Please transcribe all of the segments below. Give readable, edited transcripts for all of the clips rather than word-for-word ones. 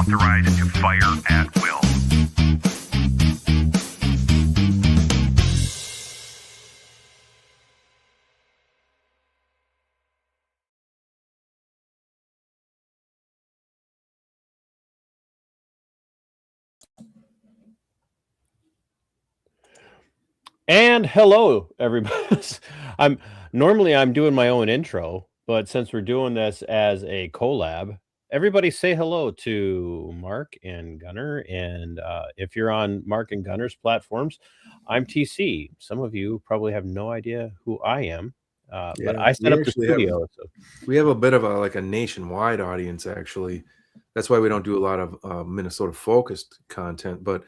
authorized to fire at will. And hello, everybody. I'm doing my own intro, but since we're doing this as a collab, everybody say hello to Mark and Gunnar. And if you're on Mark and Gunnar's platforms, I'm TC. Some of you probably have no idea who I am, but I set up the studio. We have a bit of a nationwide audience, actually. That's why we don't do a lot of Minnesota focused content. But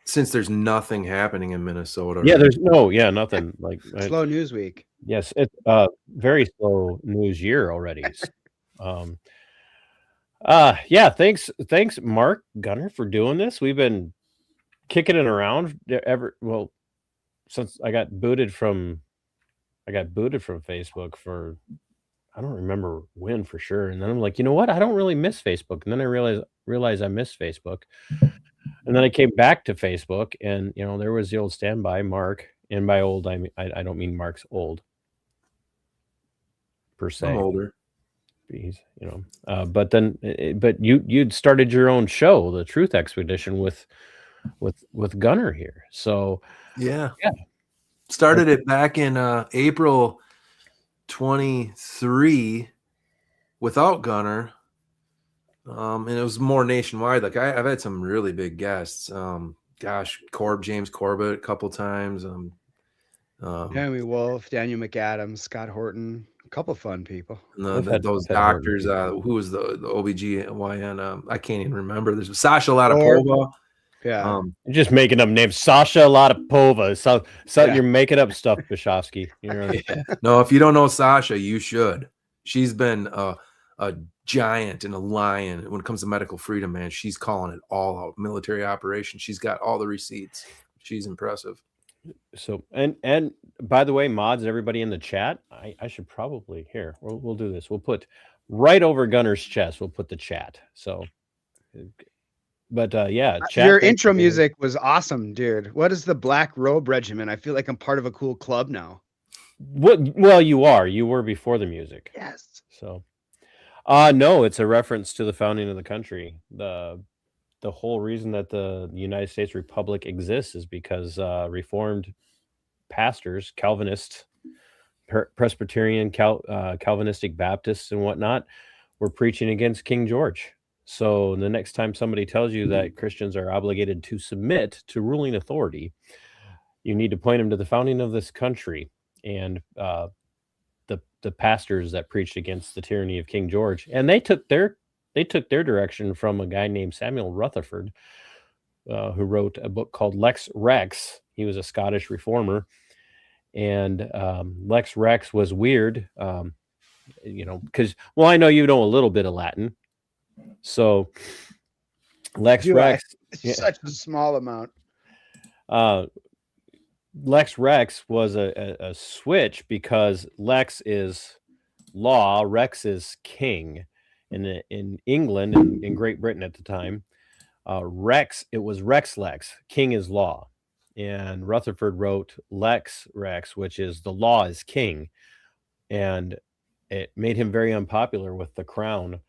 since there's nothing happening in Minnesota. Yeah, nothing. Like slow news week. Yes, it's very slow news year already. Thanks Mark Gunnar for doing this. We've been kicking it around since I got booted from Facebook for I don't remember when for sure. And then I'm like, you know what? I don't really miss Facebook. And then I realized I miss Facebook. And then I came back to Facebook, and there was the old standby Mark. And by old, I don't mean Mark's old per se. I'm older. He's but you'd started your own show, the Truth Expedition, with Gunnar here. So yeah, started it back in April 23 without Gunnar. And it was more nationwide. Like I've had some really big guests. James Corbett a couple times. Henry Wolf, Daniel McAdams, Scott Horton, a couple fun people. Those doctors. Who was the OBGYN? I can't even remember. There's Sasha Latapova. Yeah, you're just making up names. Sasha Latapova. So You're making up stuff, Bishovsky. No, if you don't know Sasha, you should. She's been a giant and a lion when it comes to medical freedom, man. She's calling it all out. Military operations. She's got all the receipts. She's impressive. So and by the way, mods, everybody in the chat, I should probably we'll do this. We'll put right over Gunnar's chest. We'll put the chat. So, but chat. Your intro music was awesome, dude. What is the Black Robe Regiment? I feel like I'm part of a cool club now. Well, you are. You were before the music. Yes. So. No, it's a reference to the founding of the country. The whole reason that the United States Republic exists is because Reformed pastors, Calvinist, Presbyterian, Calvinistic Baptists and whatnot were preaching against King George. So the next time somebody tells you that Christians are obligated to submit to ruling authority, you need to point them to the founding of this country and the pastors that preached against the tyranny of King George. And they took their direction from a guy named Samuel Rutherford, who wrote a book called Lex Rex. He was a Scottish reformer. And Lex Rex was weird, because, I know you know a little bit of Latin. So Lex Rex. Such a small amount. Lex Rex was a switch because Lex is law, Rex is king. In England and in Great Britain at the time, it was Rex Lex, king is law. And Rutherford wrote Lex Rex, which is the law is king. And it made him very unpopular with the crown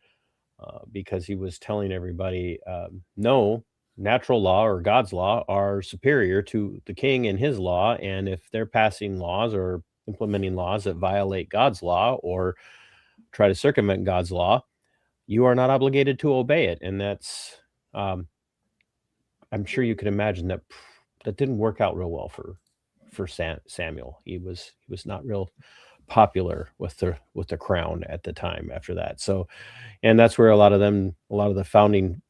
because he was telling everybody, no, natural law or God's law are superior to the king and his law. And if they're passing laws or implementing laws that violate God's law or try to circumvent God's law, you are not obligated to obey it. And that's, I'm sure you can imagine that didn't work out real well for Samuel. He was not real popular with the crown at the time after that. So, and that's where a lot of the founding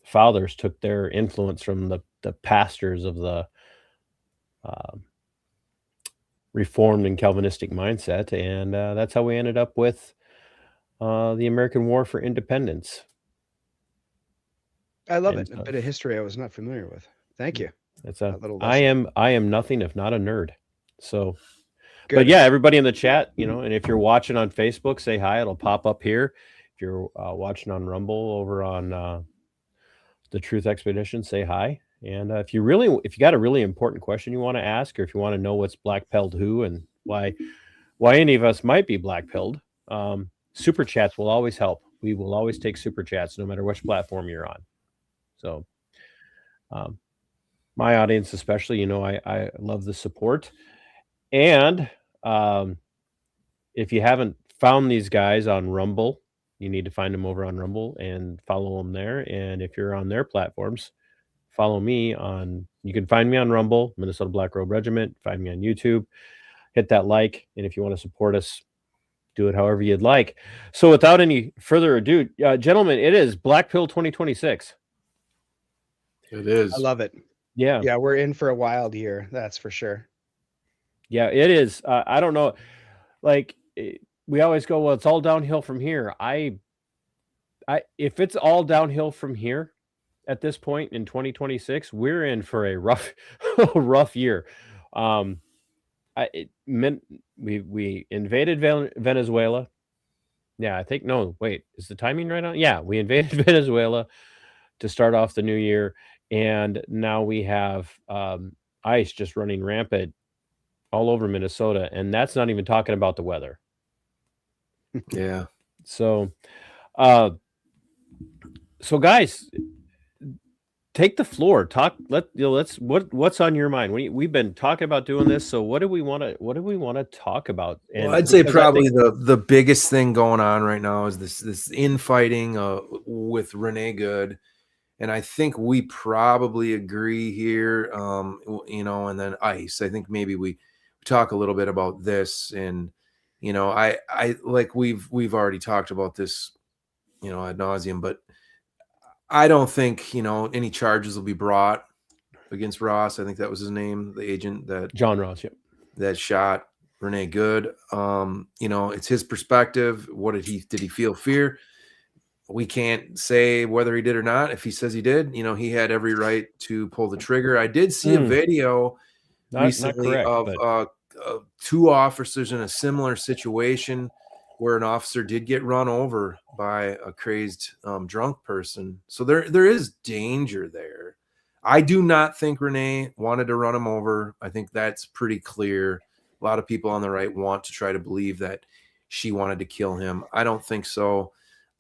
fathers took their influence from the pastors of the Reformed and Calvinistic mindset. And that's how we ended up with the American War for Independence. I love it. A bit of history I was not familiar with. Thank you. It's I am nothing if not a nerd. So, good. But yeah, everybody in the chat, and if you're watching on Facebook, say hi. It'll pop up here. if you're watching on Rumble over on the Truth Expedition, say hi. And if you got a really important question you want to ask, or if you want to know what's black pilled who and why any of us might be black pilled, super chats will always help. We will always take super chats no matter which platform you're on. So my audience especially, I love the support. And if you haven't found these guys on Rumble, you need to find them over on Rumble and follow them there. And if you're on their platforms, follow me on, you can find me on Rumble, Minnesota Black Robe Regiment, find me on YouTube, hit that like. And if you want to support us, do it however you'd like. So without any further ado, gentlemen, it is Black Pill 2026. It is. I love it. Yeah. Yeah, we're in for a wild year. That's for sure. Yeah, it is. I don't know. Like we always go, well, it's all downhill from here. If it's all downhill from here at this point in 2026, we're in for a rough year. We invaded Venezuela. Yeah, I think, no, wait, is the timing right on? Yeah, we invaded Venezuela to start off the new year. And now we have ice just running rampant all over Minnesota. And that's not even talking about the weather. Yeah. So guys, take the floor. What's on your mind? We've been talking about doing this. So what do we want to talk about? And well, I'd say probably the biggest thing going on right now is this infighting with Renee Good. And I think we probably agree here, and then ICE. I think maybe we talk a little bit about this, and I like we've already talked about this, ad nauseum, but I don't think any charges will be brought against Ross. I think that was his name, the agent that John Ross, yep, that shot Renee Good. It's his perspective. What did he feel fear? We can't say whether he did or not. If he says he did, he had every right to pull the trigger. I did see a video recently of two officers in a similar situation where an officer did get run over by a crazed drunk person. So there is danger there. I do not think Renee wanted to run him over. I think that's pretty clear. A lot of people on the right want to try to believe that she wanted to kill him. I don't think so.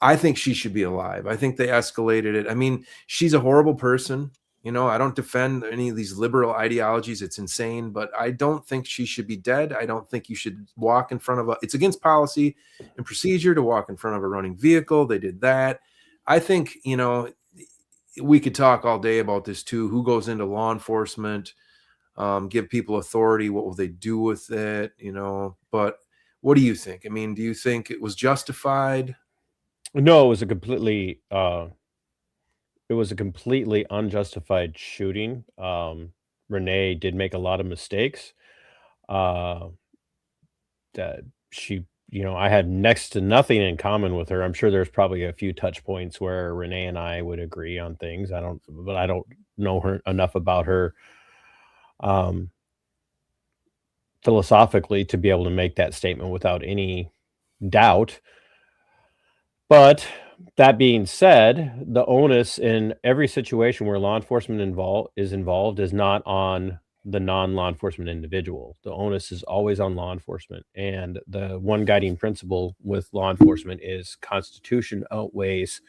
I think she should be alive. I think they escalated it. I mean, she's a horrible person. I don't defend any of these liberal ideologies. It's insane, but I don't think she should be dead. I don't think you should walk in front of it's against policy and procedure to walk in front of a running vehicle. They did that. I think, we could talk all day about this too. Who goes into law enforcement, give people authority? What will they do with it? But what do you think? I mean, do you think it was justified? No, it was a completely unjustified shooting. Renee did make a lot of mistakes. That she, I had next to nothing in common with her. I'm sure there's probably a few touch points where Renee and I would agree on things. I don't know her enough about her philosophically to be able to make that statement without any doubt. But that being said, the onus in every situation where law enforcement is involved is not on the non-law enforcement individual. The onus is always on law enforcement. And the one guiding principle with law enforcement is Constitution outweighs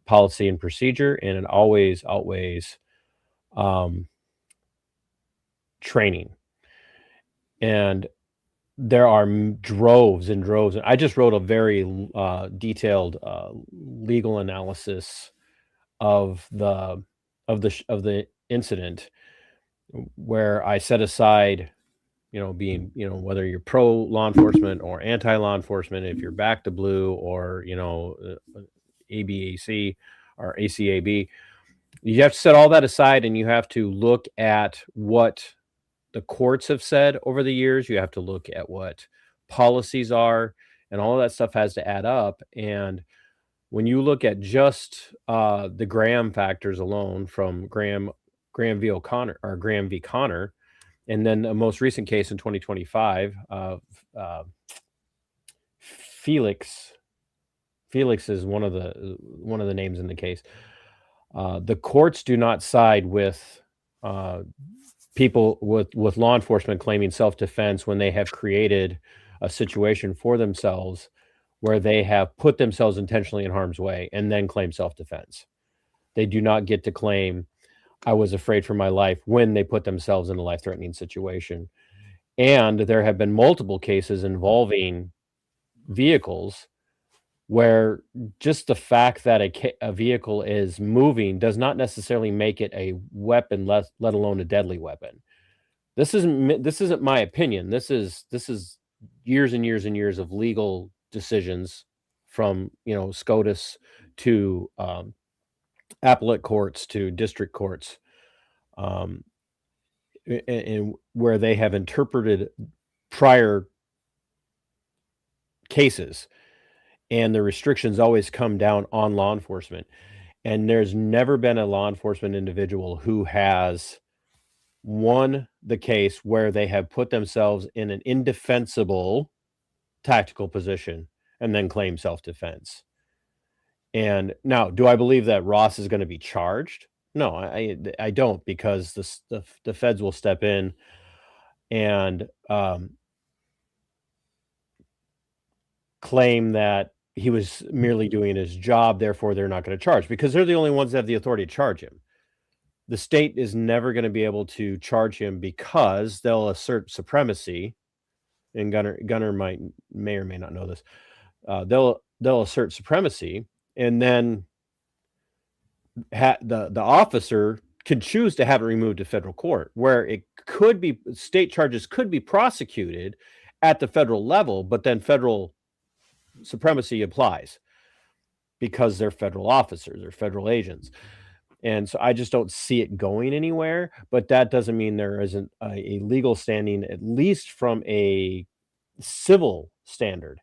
policy and procedure, and it always outweighs training. And there are droves and droves. I just wrote a very detailed legal analysis of the incident, where I set aside, being, whether you're pro law enforcement or anti law enforcement, if you're back to blue or ABAC or ACAB, you have to set all that aside, and you have to look at what the courts have said over the years. You have to look at what policies are, and all of that stuff has to add up. And when you look at just the Graham factors alone, from Graham v. O'Connor, or Graham v. Connor, and then the most recent case in 2025 of Felix Felix is one of the names in the case. The courts do not side with people with law enforcement claiming self-defense when they have created a situation for themselves where they have put themselves intentionally in harm's way and then claim self-defense. They do not get to claim I was afraid for my life when they put themselves in a life-threatening situation. And there have been multiple cases involving vehicles where just the fact that a vehicle is moving does not necessarily make it a weapon, let alone a deadly weapon. This isn't my opinion. This is years and years and years of legal decisions from SCOTUS to appellate courts to district courts, and where they have interpreted prior cases, and the restrictions always come down on law enforcement. And there's never been a law enforcement individual who has won the case where they have put themselves in an indefensible tactical position and then claim self-defense. And now, do I believe that Ross is going to be charged? No, I don't, because the feds will step in and claim that he was merely doing his job, therefore they're not going to charge, because they're the only ones that have the authority to charge him. The state is never going to be able to charge him because they'll assert supremacy. And Gunnar may or may not know this. They'll assert supremacy, and then the officer can choose to have it removed to federal court, where it could be state charges could be prosecuted at the federal level, but then federal supremacy applies because they're federal officers or federal agents. And so I just don't see it going anywhere, but that doesn't mean there isn't a legal standing, at least from a civil standard.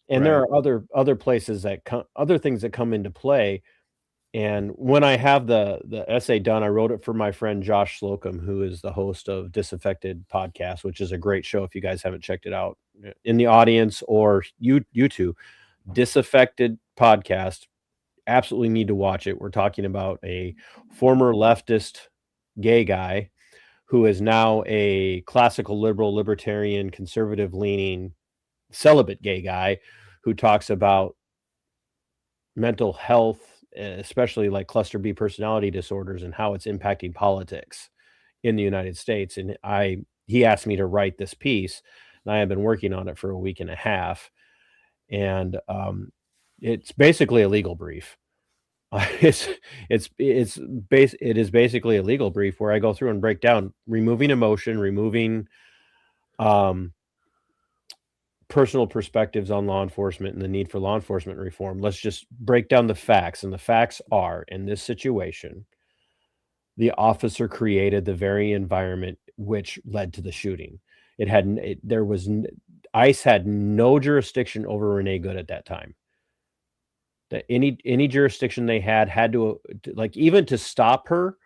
And there are other places that other things that come into play. And when I have the essay done, I wrote it for my friend Josh Slocum, who is the host of Disaffected Podcast, which is a great show if you guys haven't checked it out in the audience or YouTube. Disaffected Podcast. Absolutely need to watch it. We're talking about a former leftist gay guy who is now a classical liberal, libertarian, conservative leaning, celibate gay guy who talks about mental health, especially like cluster B personality disorders, and how it's impacting politics in the United States. And he asked me to write this piece, and I have been working on it for a week and a half. And it's basically a legal brief. It is basically a legal brief where I go through and break down removing emotion, removing personal perspectives on law enforcement and the need for law enforcement reform. Let's just break down the facts. And the facts are, in this situation, the officer created the very environment which led to the shooting. ICE had no jurisdiction over Renee Good at that time. That any jurisdiction they had to, like, even to stop her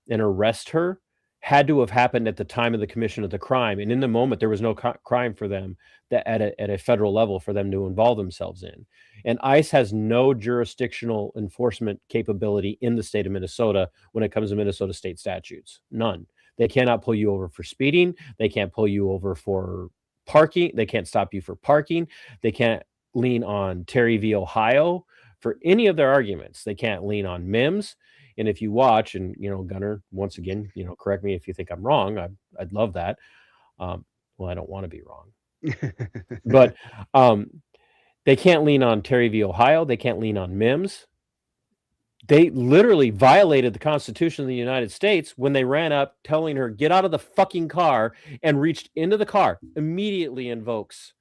and arrest her, had to have happened at the time of the commission of the crime. And in the moment, there was no crime for them that at a federal level for them to involve themselves in. And ICE has no jurisdictional enforcement capability in the state of Minnesota when it comes to Minnesota state statutes. None. They cannot pull you over for speeding. They can't pull you over for parking. They can't stop you for parking. They can't lean on Terry v. Ohio for any of their arguments. They can't lean on MIMS. And if you watch, and Gunnar, once again, correct me if you think I'm wrong. I'd love that. Well, I don't want to be wrong, but they can't lean on Terry v. Ohio. They can't lean on MIMS. They literally violated the Constitution of the United States when they ran up telling her, get out of the fucking car, and reached into the car. Immediately invokes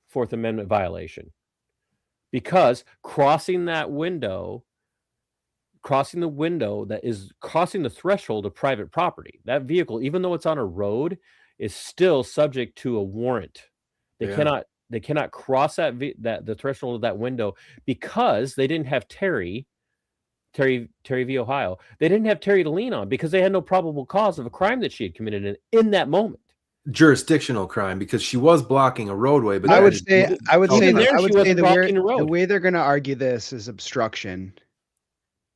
Fourth Amendment violation, because crossing the window that is crossing the threshold of private property. That vehicle, even though it's on a road, is still subject to a warrant. They cannot cross the threshold of that window because they didn't have Terry v. Ohio. They didn't have Terry to lean on because they had no probable cause of a crime that she had committed in that moment. jurisdictional crime because she was blocking a roadway. But I that would is- say Even there, I she would say wasn't the way, blocking the the road. way they're going to argue this is obstruction,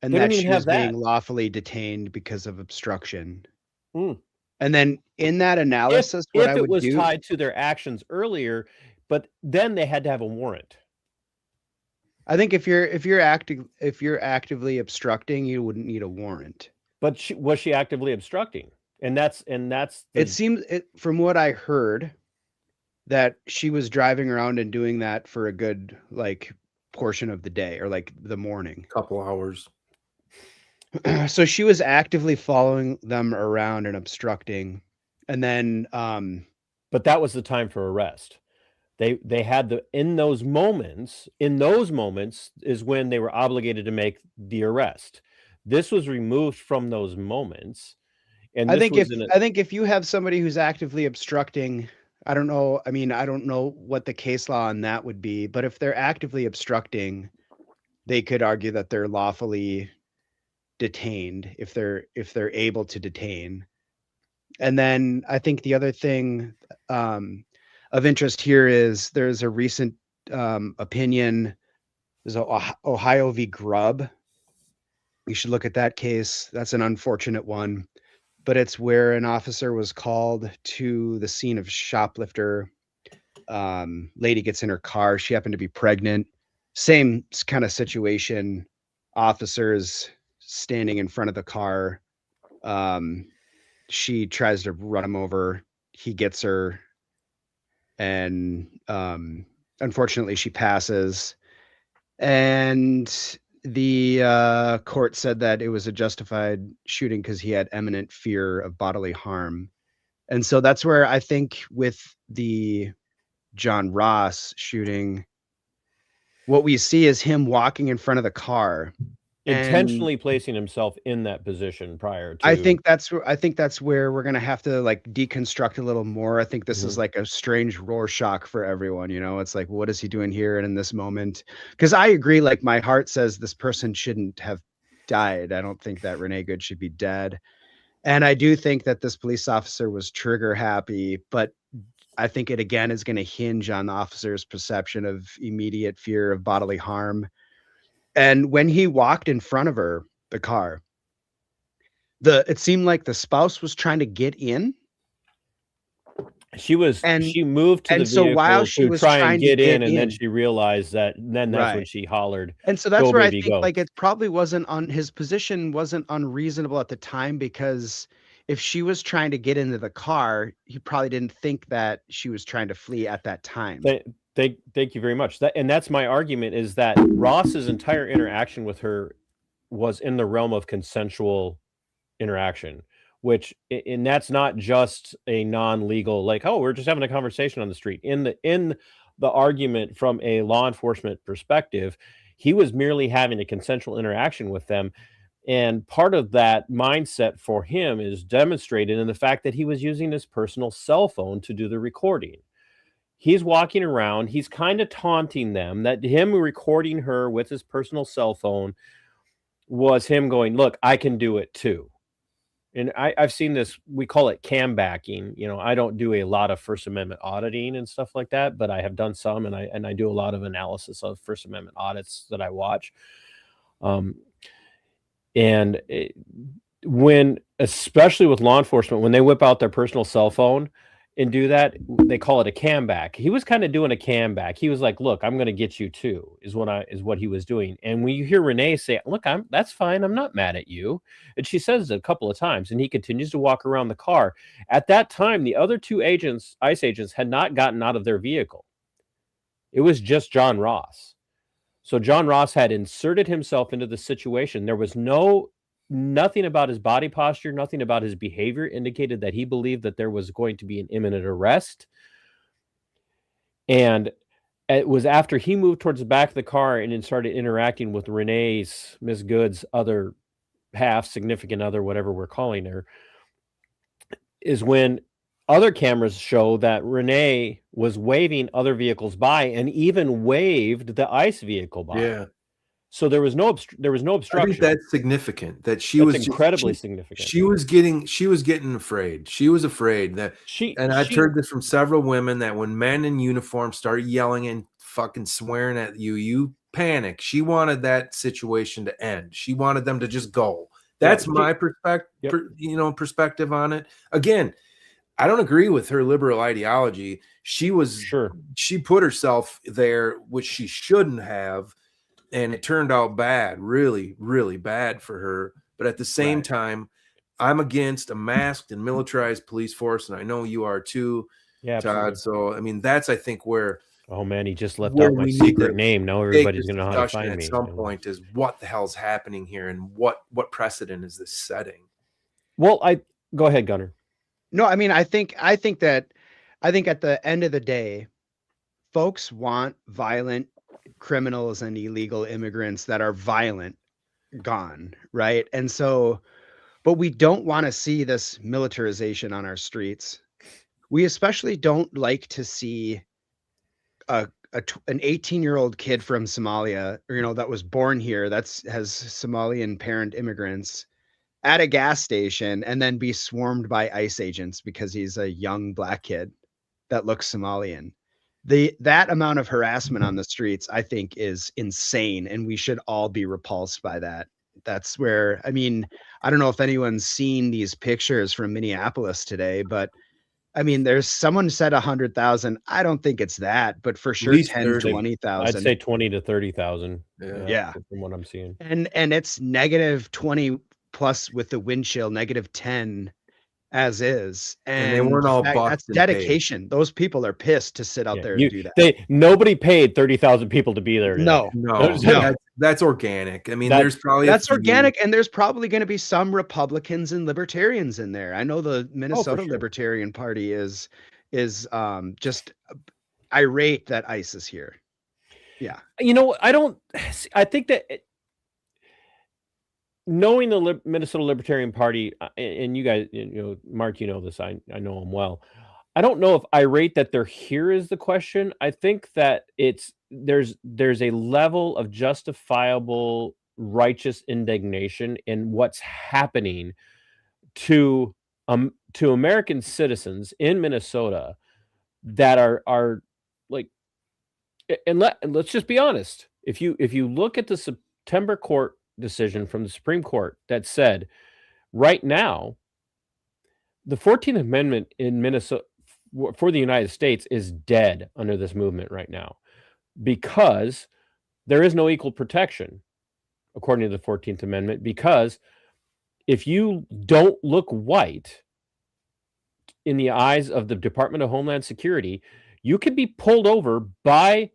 and They don't that even she have was being that. lawfully detained because of obstruction. Hmm. And then in that analysis, what I If it would was do, tied to their actions earlier, but then they had to have a warrant. I think if you're actively obstructing, you wouldn't need a warrant. But was she actively obstructing? And that's It seems from what I heard that she was driving around and doing that for a good like portion of the day or like the morning. couple hours. So she was actively following them around and obstructing. And then but that was the time for arrest. They had in those moments is when they were obligated to make the arrest. This was removed from those moments. And I this think if you have somebody who's actively obstructing, I don't know. I mean, I don't know what the case law on that would be, but if they're actively obstructing, they could argue that they're lawfully detained if they're able to detain. And then I think the other thing of interest here is there's a recent opinion. There's a Ohio v. Grubb. You should look at that case. That's an unfortunate one, but it's where an officer was called to the scene of shoplifter. Lady gets in her car. She happened to be pregnant. Same kind of situation. Officers standing in front of the car. She tries to run him over. He gets her, and unfortunately, she passes. And the court said that it was a justified shooting because he had imminent fear of bodily harm. And so that's where I think with the John Ross shooting, what we see is him walking in front of the car, intentionally placing himself in that position prior to. I think that's where we're gonna have to like deconstruct a little more. I think this is like a strange Rorschach for everyone. You know, it's like, what is he doing here and in this moment? Because I agree. Like my heart says this person shouldn't have died. I don't think that Renee Good should be dead, and I do think that this police officer was trigger happy, but I think it again is going to hinge on the officer's perception of immediate fear of bodily harm. And when he walked in front of her, the car, it seemed like the spouse was trying to get in. She moved to the vehicle while she was try trying and to get get in, and then in, she realized that, and then that's when she hollered. And so that's "Go, where baby, I think go." like it probably wasn't on his position wasn't unreasonable at the time, because if she was trying to get into the car, he probably didn't think that she was trying to flee at that time. Thank you very much. That's my argument, is that Ross's entire interaction with her was in the realm of consensual interaction, and that's not just a non-legal, like, oh, we're just having a conversation on the street. In the argument from a law enforcement perspective, he was merely having a consensual interaction with them. And part of that mindset for him is demonstrated in the fact that he was using his personal cell phone to do the recording. He's walking around, he's kind of taunting them, that him recording her with his personal cell phone was him going, look, I can do it too. And I've seen this, we call it cam backing. You know, I don't do a lot of First Amendment auditing and stuff like that, but I have done some, and I do a lot of analysis of First Amendment audits that I watch. Especially with law enforcement, when they whip out their personal cell phone and do that, they call it a cam back. He was kind of doing a cam back. He was like, look, I'm going to get you too, is what he was doing. And when you hear Renee say, look, that's fine, I'm not mad at you, and she says it a couple of times, and he continues to walk around the car. At that time, the other two ICE agents had not gotten out of their vehicle. It was just John Ross. So John Ross had inserted himself into the situation. There was nothing about his body posture, nothing about his behavior indicated that he believed that there was going to be an imminent arrest. And it was after he moved towards the back of the car and then started interacting with Ms. Good's other half, significant other, whatever we're calling her, is when other cameras show that Renee was waving other vehicles by, and even waved the ICE vehicle by. Yeah. So there was no I obstruction. think that's significant. That she That's was incredibly significant. She was getting afraid. She was afraid that, and I've heard this from several women, that when men in uniform start yelling and fucking swearing at you, you panic. She wanted that situation to end. She wanted them to just go. That's my perspective on it. Again, I don't agree with her liberal ideology. She put herself there, which she shouldn't have, and it turned out bad, really, really bad for her. But at the same time, I'm against a masked and militarized police force, and I know you are too, Todd. Absolutely. So, I mean, that's, I think, where. Oh man, he just left out my secret name. Now everybody's going to know how to find me. At some point, is what the hell's happening here, and what precedent is this setting? Well, go ahead, Gunnar. No, I mean, I think at the end of the day, folks want violent criminals and illegal immigrants that are violent gone, right? And so, but we don't want to see this militarization on our streets. We especially don't like to see an 18-year-old kid from Somalia, or, that was born here, has Somalian parent immigrants, at a gas station and then be swarmed by ICE agents because he's a young black kid that looks Somalian. That amount of harassment on the streets, I think, is insane, and we should all be repulsed by that. That's where, I mean, I don't know if anyone's seen these pictures from Minneapolis today, but I mean, there's someone said 100,000. I don't think it's that, but for sure 10, 20,000. I'd say 20 to 30,000. Yeah. From what I'm seeing. And it's negative 20 plus with the wind chill, negative 10 as is. And they weren't all that's dedication. Those people are pissed to sit out there and do that. Nobody paid 30,000 people to be there today. No. That's organic. I mean, there's probably that's organic, and there's probably going to be some Republicans and libertarians in there. I know the Minnesota Libertarian Party is just irate that ICE is here. Yeah. I think that knowing the Minnesota Libertarian Party, and you guys, Mark, you know this, I know them well. I don't know if irate that they're here is the question. I think that there's a level of justifiable righteous indignation in what's happening to American citizens in Minnesota that are like, and let's just be honest. If you look at the September court decision from the Supreme Court that said right now the 14th Amendment in Minnesota for the United States is dead under this movement right now, because there is no equal protection according to the 14th Amendment, because if you don't look white in the eyes of the Department of Homeland Security, you could be pulled over by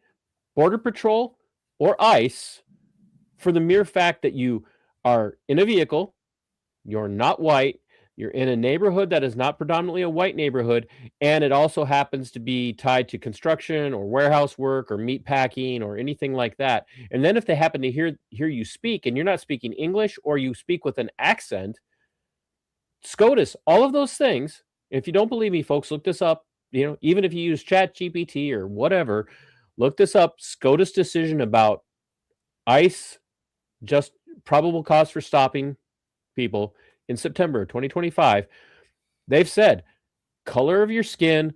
Border Patrol or ICE for the mere fact that you are in a vehicle, you're not white, you're in a neighborhood that is not predominantly a white neighborhood, and it also happens to be tied to construction or warehouse work or meat packing or anything like that. And then if they happen to hear you speak and you're not speaking English, or you speak with an accent, SCOTUS, all of those things, if you don't believe me, folks, look this up. Even if you use ChatGPT or whatever, look this up. SCOTUS decision about ICE, just probable cause for stopping people in September 2025, they've said color of your skin,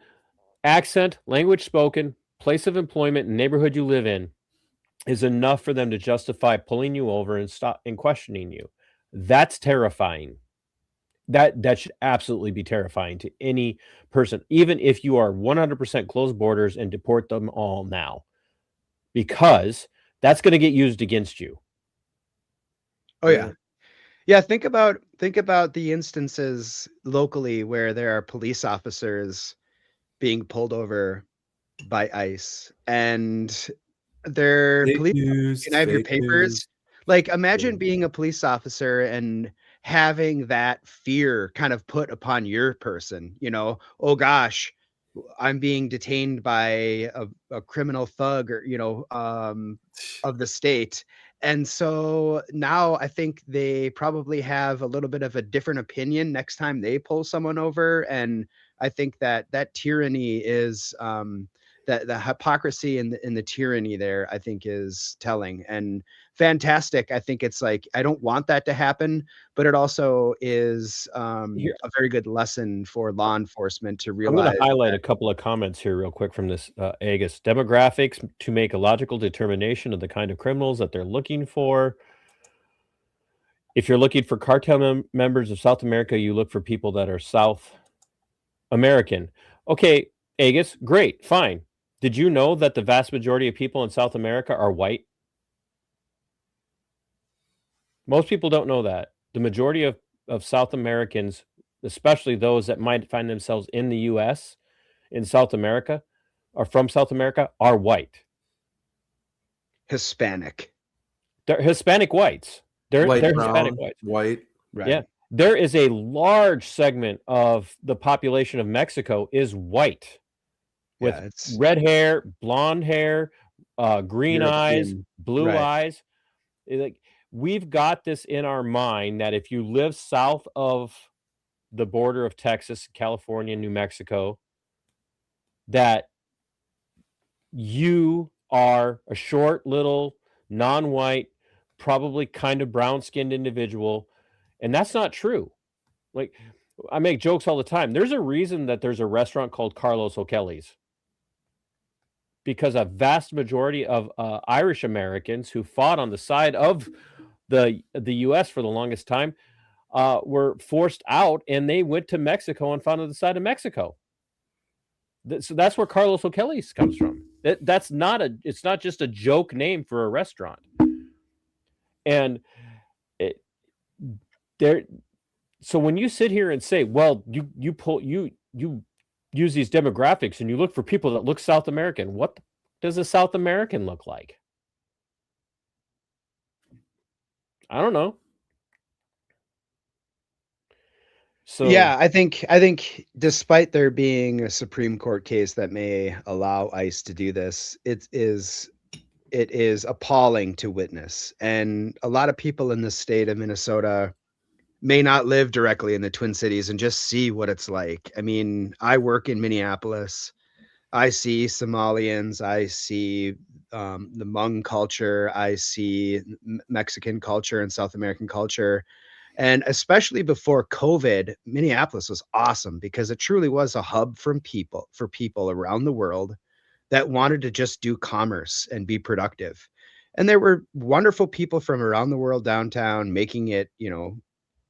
accent, language spoken, place of employment, and neighborhood you live in is enough for them to justify pulling you over and stop and questioning you. That's terrifying. That should absolutely be terrifying to any person, even if you are 100% close borders and deport them all now, because that's going to get used against you. Oh yeah. Yeah, think about the instances locally where there are police officers being pulled over by ICE, and they're police. Can I have your papers? Like, imagine being a police officer and having that fear kind of put upon your person. Oh gosh, I'm being detained by a criminal thug, or of the state. And so now I think they probably have a little bit of a different opinion next time they pull someone over. And I think that tyranny is that the hypocrisy and the tyranny there, I think, is telling and fantastic. I think it's like, I don't want that to happen, but it also is a very good lesson for law enforcement to I'm realize. going to highlight a couple of comments here real quick from this Agus. Demographics to make a logical determination of the kind of criminals that they're looking for. If you're looking for cartel members of South America, you look for people that are South American. Okay, Agus, great, fine. Did you know that the vast majority of people in South America are white? Most people don't know that. The majority of South Americans, especially those that might find themselves in the U.S., in South America, or from South America, are white. Hispanic. They're Hispanic whites. They're brown, Hispanic whites. white. Right. Yeah. There is a large segment of the population of Mexico is white with red hair, blonde hair, green eyes, blue eyes. Like, we've got this in our mind that if you live south of the border of Texas, California, New Mexico, that you are a short, little, non-white, probably kind of brown-skinned individual. And that's not true. Like, I make jokes all the time. There's a reason that there's a restaurant called Carlos O'Kelly's, because a vast majority of Irish Americans who fought on the side of the U.S. for the longest time were forced out, and they went to Mexico and fought on the side of Mexico. So that's where Carlos O'Kelly's comes from. It's not just a joke name for a restaurant. And so when you sit here and say, well, you use these demographics and you look for people that look South American, what does a South American look like? I don't know. So yeah, I think despite there being a Supreme Court case that may allow ICE to do this, it is appalling to witness. And a lot of people in the state of Minnesota may not live directly in the Twin Cities and just see what it's like. I mean, I work in Minneapolis. I see Somalians. I see the Hmong culture. I see Mexican culture and South American culture. And especially before COVID, Minneapolis was awesome because it truly was a hub for people around the world that wanted to just do commerce and be productive. And there were wonderful people from around the world downtown making it,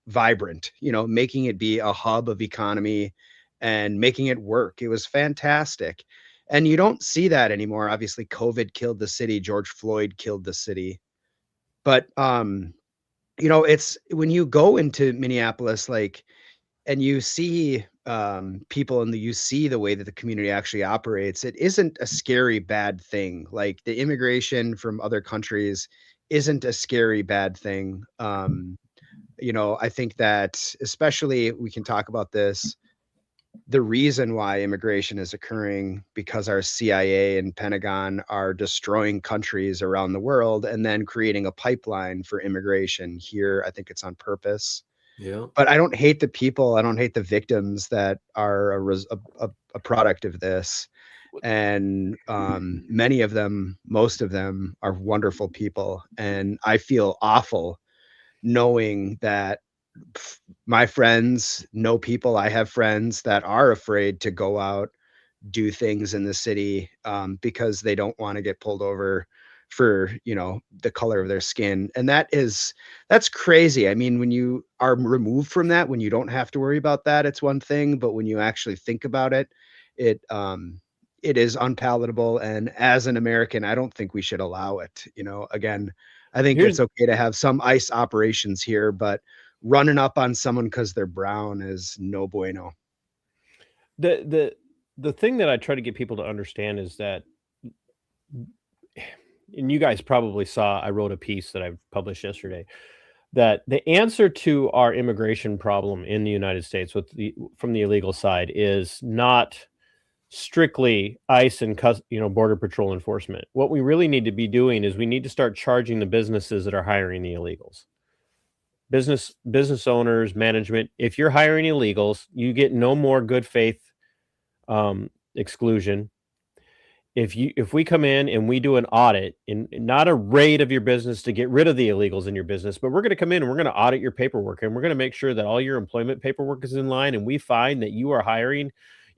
vibrant, making it be a hub of economy and making it work. It was fantastic. And you don't see that anymore. Obviously, COVID killed the city. George Floyd killed the city. But, it's when you go into Minneapolis, and you see people and you see the way that the community actually operates, it isn't a scary, bad thing. Like, the immigration from other countries isn't a scary, bad thing. I think that, especially, we can talk about this, the reason why immigration is occurring because our CIA and Pentagon are destroying countries around the world and then creating a pipeline for immigration here. I think it's on purpose. Yeah. But I don't hate the people. I don't hate the victims that are a product of this. And many of them, most of them, are wonderful people. And I feel awful knowing that my friends know people. I have friends that are afraid to go out, do things in the city because they don't want to get pulled over for, the color of their skin. And that's crazy. I mean, when you are removed from that, when you don't have to worry about that, it's one thing. But when you actually think about it, it is unpalatable. And as an American, I don't think we should allow it. Again, I think it's okay to have some ICE operations here, but running up on someone because they're brown is no bueno. The thing that I try to get people to understand is that, and you guys probably saw, I wrote a piece that I published yesterday, that the answer to our immigration problem in the United States from the illegal side is not strictly ICE and Border Patrol enforcement. What we really need to be doing is we need to start charging the businesses that are hiring the illegals. Business owners, management. If you're hiring illegals, you get no more good faith exclusion. if we come in and we do an audit, in not a raid of your business to get rid of the illegals in your business, but we're going to come in and we're going to audit your paperwork, and we're going to make sure that all your employment paperwork is in line, and we find that you are hiring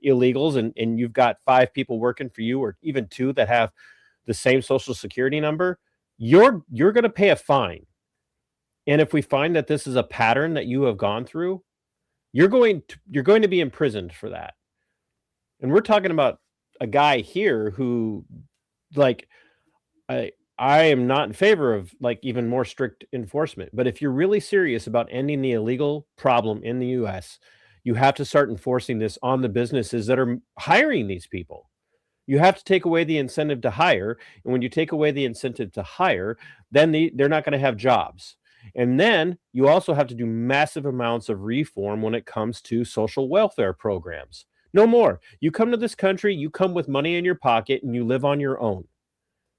illegals and you've got 5 people working for you, or even 2 that have the same social security number, you're going to pay a fine. And if we find that this is a pattern that you have gone through, you're going to be imprisoned for that. And we're talking about a guy here who, like, I am not in favor of like even more strict enforcement, but if you're really serious about ending the illegal problem in the US, you have to start enforcing this on the businesses that are hiring these people. You have to take away the incentive to hire, and when you take away the incentive to hire, then they're not going to have jobs. And then you also have to do massive amounts of reform when it comes to social welfare programs. No more. You come to this country, you come with money in your pocket, and you live on your own.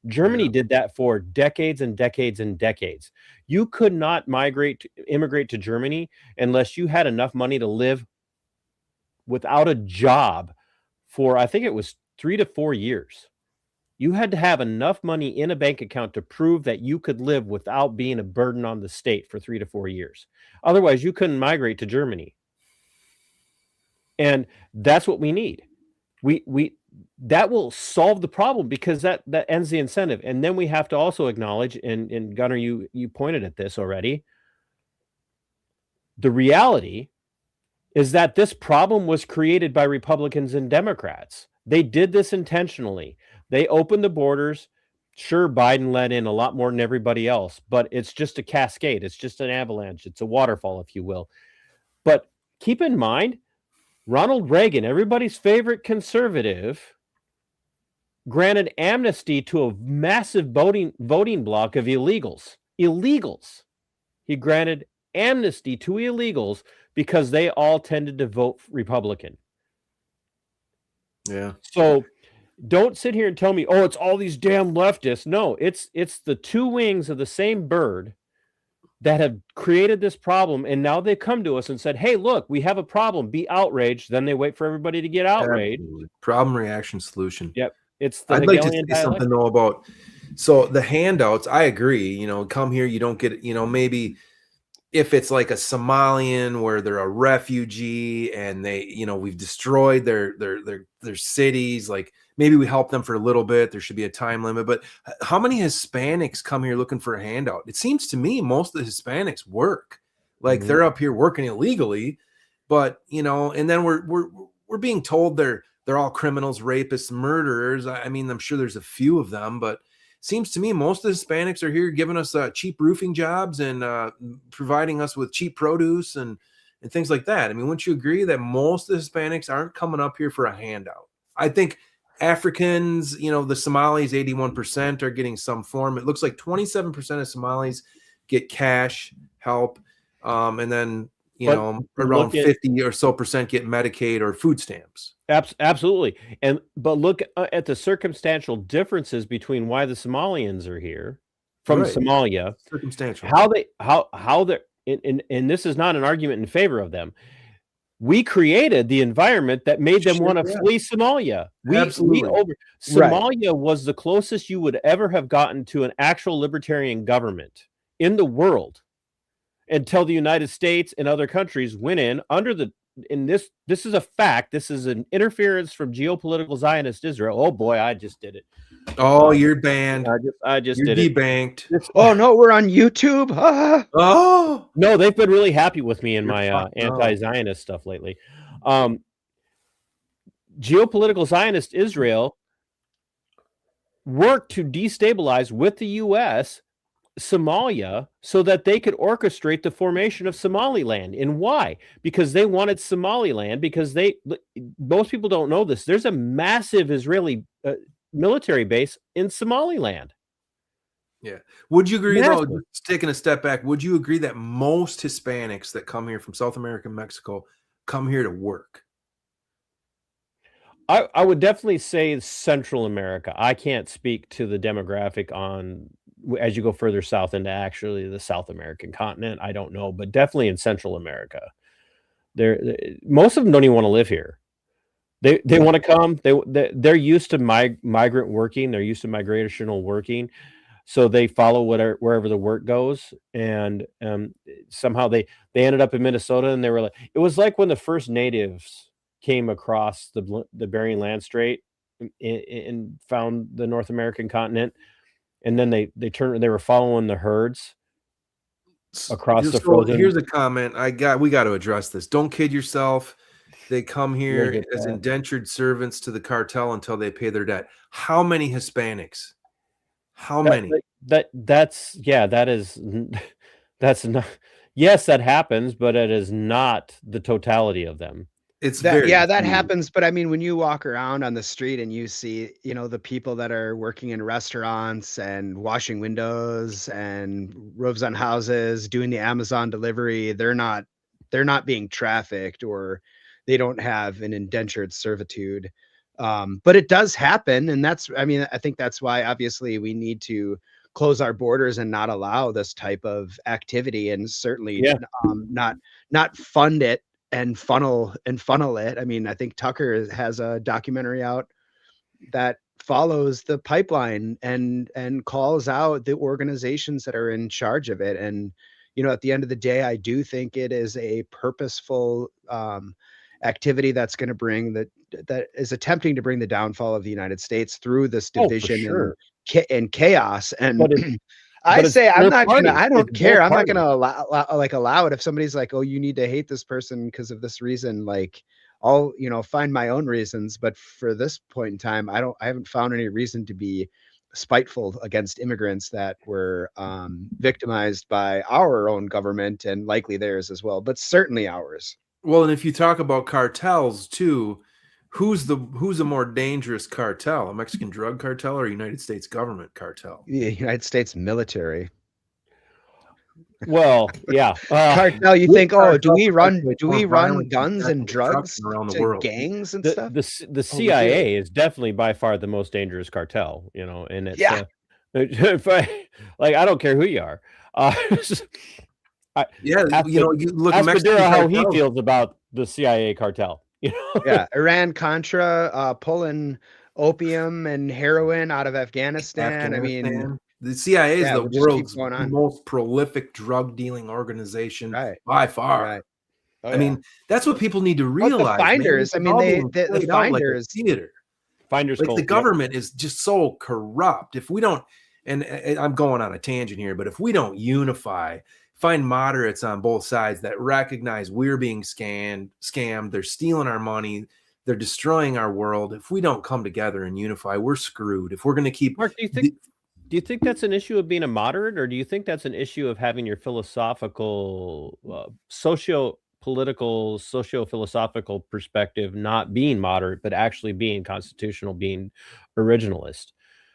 Germany did that for decades and decades and decades. You could not immigrate to Germany unless you had enough money to live without a job for, I think it was 3 to 4 years. You had to have enough money in a bank account to prove that you could live without being a burden on the state for 3 to 4 years. Otherwise, you couldn't migrate to Germany. And that's what we need. That will solve the problem, because that ends the incentive. And then we have to also acknowledge, and Gunnar, you pointed at this already, the reality is that this problem was created by Republicans and Democrats. They did this intentionally. They opened the borders. Sure, Biden let in a lot more than everybody else, but it's just a cascade. It's just an avalanche. It's a waterfall, if you will. But keep in mind, Ronald Reagan, everybody's favorite conservative, granted amnesty to a massive voting bloc of illegals. He granted amnesty to illegals because they all tended to vote Republican. Yeah. So don't sit here and tell me, oh, it's all these damn leftists. No, it's the 2 wings of the same bird that have created this problem, and now they come to us and said, hey, look, we have a problem, be outraged. Then they wait for everybody to get outraged. Absolutely. Problem, reaction, solution. Yep. It's the I'd like to Hegelian say dialect. something though about, so the handouts, I agree, come here, you don't get, maybe if it's like a Somalian where they're a refugee and they, we've destroyed their cities, like maybe we help them for a little bit. There should be a time limit. But how many Hispanics come here looking for a handout? It seems to me most of the Hispanics work, like they're up here working illegally, but and then we're being told they're all criminals, rapists, murderers. I mean, I'm sure there's a few of them, but seems to me most of the Hispanics are here giving us cheap roofing jobs and providing us with cheap produce and things like that. I mean, wouldn't you agree that most of the Hispanics aren't coming up here for a handout? I think Africans, the Somalis, 81% are getting some form. It looks like 27% of Somalis get cash help. And then, around 50 or so percent get Medicaid or food stamps. Absolutely. But look at the circumstantial differences between why the Somalians are here from Somalia. Circumstantial. How they're, and this is not an argument in favor of them. We created the environment that made them want to flee Somalia. Somalia was the closest you would ever have gotten to an actual libertarian government in the world, until the United States and other countries went in under the, and this is a fact. This is an interference from geopolitical Zionist Israel. Oh boy, I just did it. Oh, you're banned. I just you're did debanked. it. Oh no, we're on YouTube. Ah. Oh no, they've been really happy with me and my anti-Zionist stuff lately. Geopolitical Zionist Israel worked to destabilize with the U.S. Somalia so that they could orchestrate the formation of Somaliland. And why? Because they wanted Somaliland, because most people don't know this. There's a massive Israeli military base in Somaliland. Yeah. Would you agree, though, just taking a step back, would you agree that most Hispanics that come here from South America and Mexico come here to work? I would definitely say Central America. I can't speak to the demographic on as you go further south into actually the South American continent. I don't know, but definitely in Central America. Most of them don't even want to live here. They want to come. They're used to migrant working. They're used to migrational working, so they follow wherever the work goes. And somehow they ended up in Minnesota, and they were like, it was like when the first natives came across the Bering Land Strait and found the North American continent, and then they were following the herds across the frozen. Here's a comment we got to address this. Don't kid yourself. They come here get as that. indentured servants to the cartel until they pay their debt. How many Hispanics? How many? That's not. Yes, that happens, but it is not the totality of them. It's that very happens. But I mean, when you walk around on the street and you see, the people that are working in restaurants and washing windows and roofs on houses, doing the Amazon delivery, they're not being trafficked, or they don't have an indentured servitude. But it does happen. And I think that's why obviously we need to close our borders and not allow this type of activity, and certainly not fund it and funnel it. I mean, I think Tucker has a documentary out that follows the pipeline and calls out the organizations that are in charge of it. And, at the end of the day, I do think it is a purposeful activity that's going to bring that is attempting to bring the downfall of the United States through this division and chaos. And I say, I don't care. I'm not going to allow it. If somebody's like, oh, you need to hate this person because of this reason, like, I'll, find my own reasons. But for this point in time, I haven't found any reason to be spiteful against immigrants that were victimized by our own government, and likely theirs as well, but certainly ours. Well, and if you talk about cartels too, who's a more dangerous cartel, a Mexican drug cartel or a United States government cartel? The United States military. Well, yeah. Cartel. You think, do we run guns and drugs around the to world? Gangs and stuff? The CIA is definitely by far the most dangerous cartel, and it's I don't care who you are. You look at Mexico, how he feels about the CIA cartel. Yeah, Iran Contra pulling opium and heroin out of Afghanistan. I mean, the CIA is the world's most prolific drug dealing organization by far. Right. Oh, I mean, that's what people need to realize. The finders, man. the finders, like theater. Finders, like the government is just so corrupt. If we don't, and I'm going on a tangent here, but if we don't unify, find moderates on both sides that recognize we're being scammed, they're stealing our money, they're destroying our world. If we don't come together and unify, we're screwed. If we're going to keep, Mark, do you think that's an issue of being a moderate, or do you think that's an issue of having your philosophical, socio-political, socio-philosophical perspective not being moderate, but actually being constitutional, being originalist?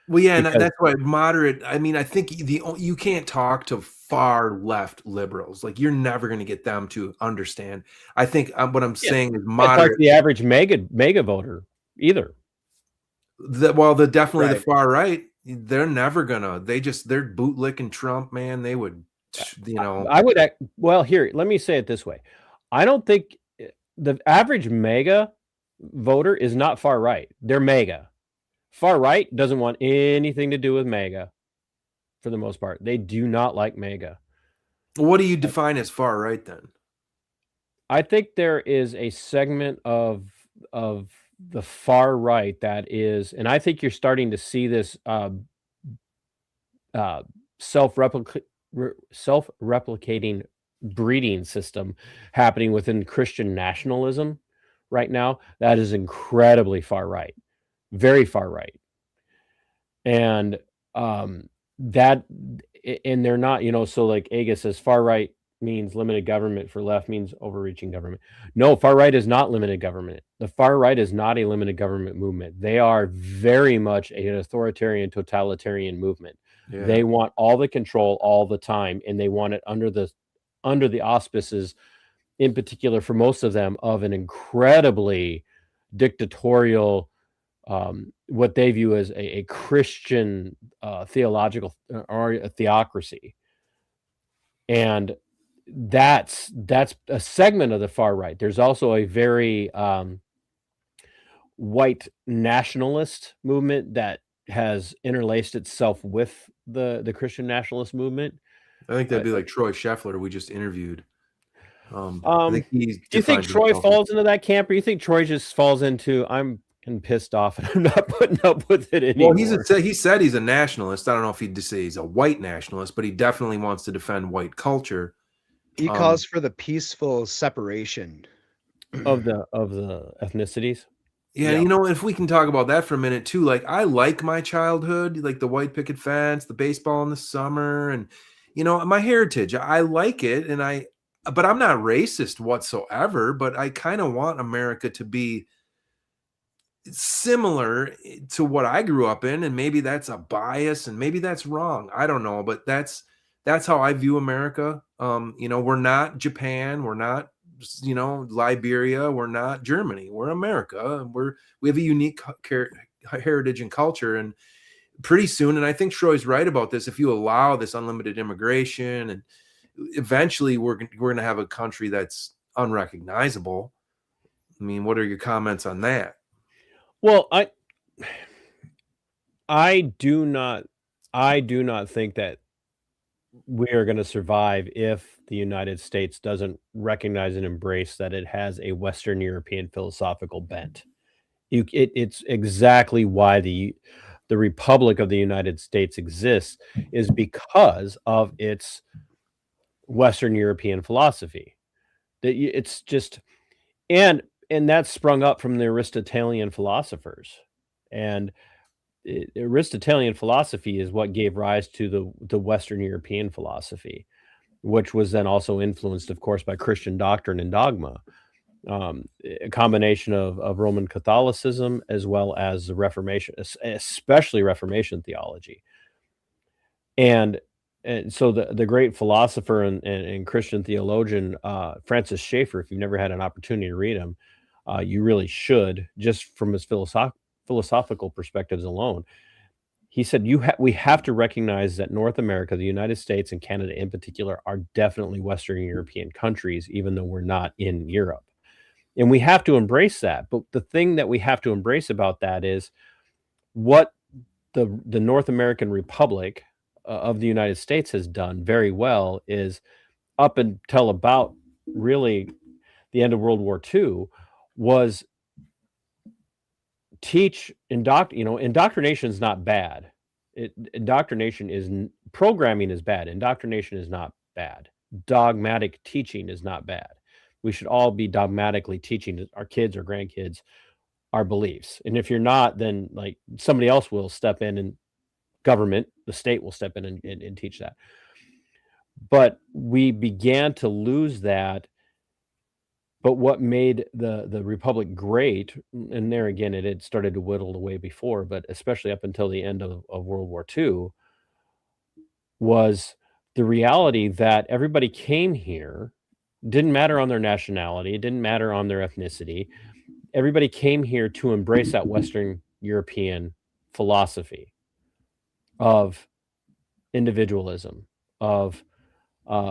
Well, yeah, and that's why moderate. I mean, I think you can't talk to far left liberals. Like, you're never going to get them to understand. I think what I'm saying is moderate. Like the average mega voter either. Definitely the far right. They're never gonna. They're bootlicking Trump, man. They would, I would. Well, here, let me say it this way. I don't think the average mega voter is not far right. They're mega. Far right doesn't want anything to do with mega, for the most part. They do not like mega. What do you define as far right then? I think there is a segment of the far right that is, and I think you're starting to see this self-replicating breeding system happening within Christian nationalism right now. That is incredibly far right, very far right, and they're not, so like Aga says, far right means limited government, for left means overreaching government. No, far right is not limited government. The far right is not a limited government movement. They are very much an authoritarian, totalitarian movement. Yeah. They want all the control all the time, and they want it under the auspices, in particular for most of them, of an incredibly dictatorial, what they view as a Christian theological or a theocracy. And that's a segment of the far right. There's also a very white nationalist movement that has interlaced itself with the Christian nationalist movement. I think that'd be like Troy Scheffler we just interviewed. I think Do you think Troy falls into that camp, or you think Troy just falls into I'm pissed off and I'm not putting up with it anymore? Well, he said he's a nationalist. I don't know if he'd just say he's a white nationalist, but he definitely wants to defend white culture. He calls for the peaceful separation of the ethnicities. Yeah, you know, if we can talk about that for a minute too, like I like my childhood, like the white picket fence, the baseball in the summer, and you know, my heritage. I like it, but I'm not racist whatsoever, but I kind of want America to be similar to what I grew up in, and maybe that's a bias and maybe that's wrong. I don't know, but that's how I view America. You know, we're not Japan, we're not, you know, Liberia, we're not Germany, we're America. We have a unique heritage and culture, and pretty soon, and I think Troy's right about this, if you allow this unlimited immigration, and eventually we're going to have a country that's unrecognizable. I mean, what are your comments on that? Well, I do not think that we are going to survive if the United States doesn't recognize and embrace that it has a Western European philosophical bent. It's exactly why the Republic of the United States exists, is because of its Western European philosophy. That it's just and that sprung up from the Aristotelian philosophers, and Aristotelian philosophy is what gave rise to the Western European philosophy, which was then also influenced, of course, by Christian doctrine and dogma, a combination of Roman Catholicism as well as the Reformation, especially Reformation theology. And so the great philosopher and Christian theologian Francis Schaeffer, if you've never had an opportunity to read him, you really should, just from his philosophical perspectives alone. He said we have to recognize that North America, the United States, and Canada in particular are definitely Western European countries, even though we're not in Europe. And we have to embrace that. But the thing that we have to embrace about that is what the North American Republic of the United States has done very well is, up until about really the end of World War II, was indoctrination is not bad. Programming is bad. Indoctrination is not bad. Dogmatic teaching is not bad. We should all be dogmatically teaching our kids or grandkids our beliefs. And if you're not, then like somebody else will step in, and government, the state will step in and teach that. But we began to lose that. But what made the Republic great, and there again, it had started to whittle away before, but especially up until the end of World War II, was the reality that everybody came here, didn't matter on their nationality, it didn't matter on their ethnicity. Everybody came here to embrace that Western European philosophy of individualism, of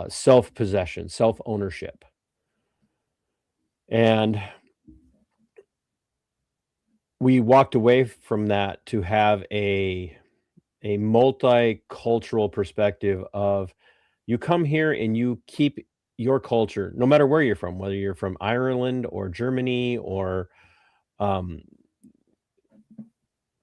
self-possession, self-ownership. And we walked away from that to have a multicultural perspective of, you come here and you keep your culture, no matter where you're from, whether you're from Ireland or Germany or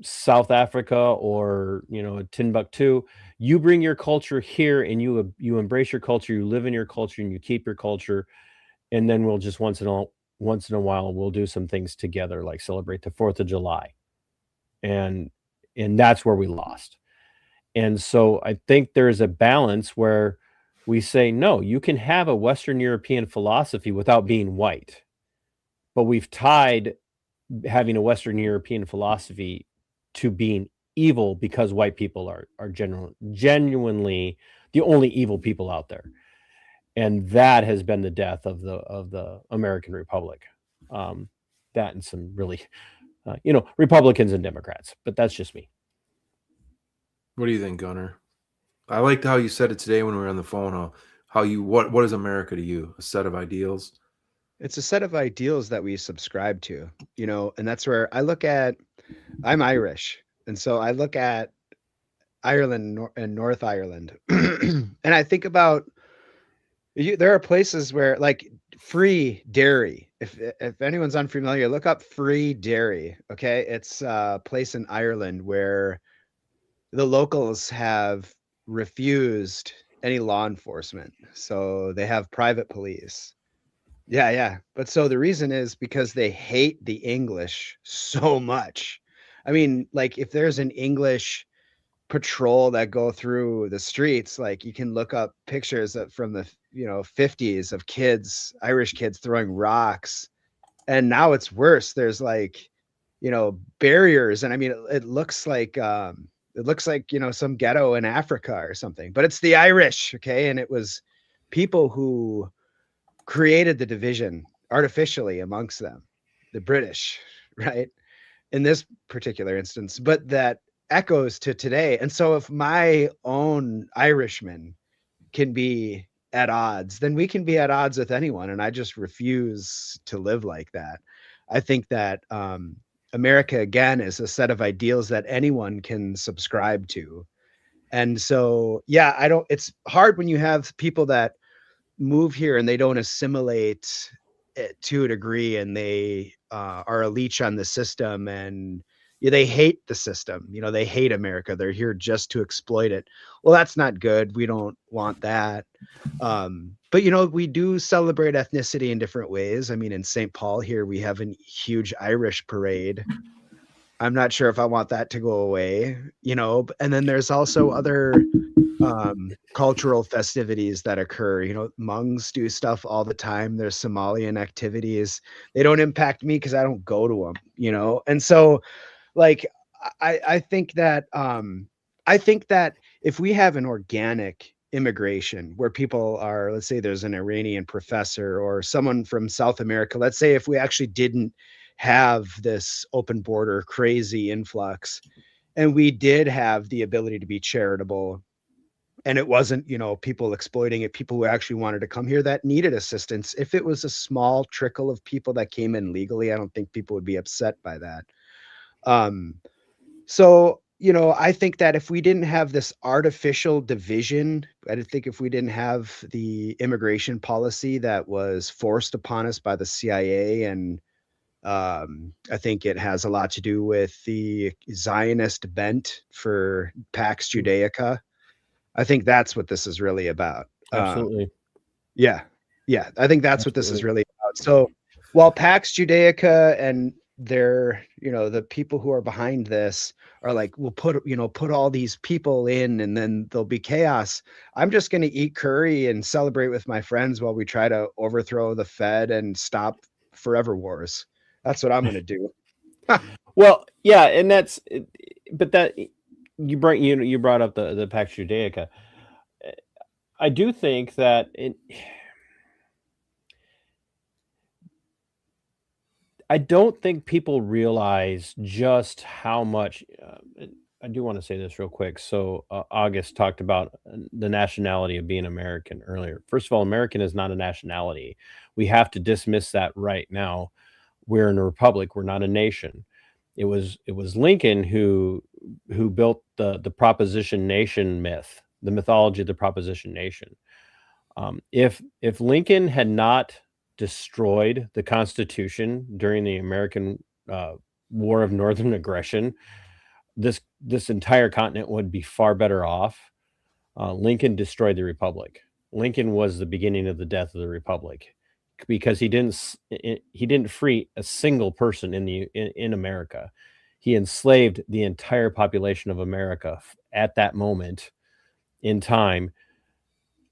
South Africa or, you know, Timbuktu, you bring your culture here and you embrace your culture, you live in your culture and you keep your culture. And then we'll just once in a while we'll do some things together, like celebrate the 4th of July. And that's where we lost. And so I think there's a balance where we say, no, you can have a Western European philosophy without being white. But we've tied having a Western European philosophy to being evil because white people are genuinely the only evil people out there. And that has been the death of the American Republic. That and some really, Republicans and Democrats, but that's just me. What do you think, Gunnar? I liked how you said it today when we were on the phone. What is America to you? A set of ideals? It's a set of ideals that we subscribe to, you know, and that's where I look at, I'm Irish. And so I look at Ireland and North Ireland. And I think about there are places where like free dairy. If anyone's unfamiliar, look up free dairy. Okay. It's a place in Ireland where the locals have refused any law enforcement. So they have private police. Yeah, yeah. But so the reason is because they hate the English so much. I mean, like if there's an English patrol that go through the streets, like you can look up pictures from the 50s of kids, Irish kids throwing rocks. And now it's worse. There's like, barriers. And I mean, it looks like some ghetto in Africa or something, but it's the Irish. Okay. And it was people who created the division artificially amongst them, the British, right? In this particular instance, but that echoes to today. And so if my own Irishman can be at odds, then we can be at odds with anyone. And I just refuse to live like that. I think that America, again, is a set of ideals that anyone can subscribe to. And so, yeah, it's hard when you have people that move here and they don't assimilate it to a degree, and they are a leech on the system, and they hate the system. They hate America. They're here just to exploit it. Well, that's not good. We don't want that. But we do celebrate ethnicity in different ways. I mean, in St. Paul here, we have a huge Irish parade. I'm not sure if I want that to go away, and then there's also other cultural festivities that occur. Hmongs do stuff all the time. There's Somalian activities. They don't impact me because I don't go to them, and so like I think that if we have an organic immigration where people are, let's say there's an Iranian professor or someone from South America, let's say if we actually didn't have this open border crazy influx, and we did have the ability to be charitable, and it wasn't, people exploiting it, people who actually wanted to come here that needed assistance. If it was a small trickle of people that came in legally, I don't think people would be upset by that. So, I think that if we didn't have this artificial division, I think if we didn't have the immigration policy that was forced upon us by the CIA, and I think it has a lot to do with the Zionist bent for Pax Judaica. I think that's what this is really about. Absolutely. Yeah. I think that's what this is really about. So while Pax Judaica and the people who are behind this are like, we'll put all these people in and then there'll be chaos. I'm just going to eat curry and celebrate with my friends while we try to overthrow the Fed and stop forever wars. That's what I'm going to do. Well, yeah. And but that you brought up the Pax Judaica. I do think that I don't think people realize just how much. I do want to say this real quick. So August talked about the nationality of being American earlier. First of all, American is not a nationality. We have to dismiss that right now. We're in a republic. We're not a nation. It was Lincoln who built the proposition nation myth, the mythology of the proposition nation. If Lincoln had not destroyed the Constitution during the American War of Northern Aggression, this entire continent would be far better off. Lincoln destroyed the Republic. Lincoln was the beginning of the death of the Republic, because he didn't free a single person in America. He enslaved the entire population of America at that moment in time.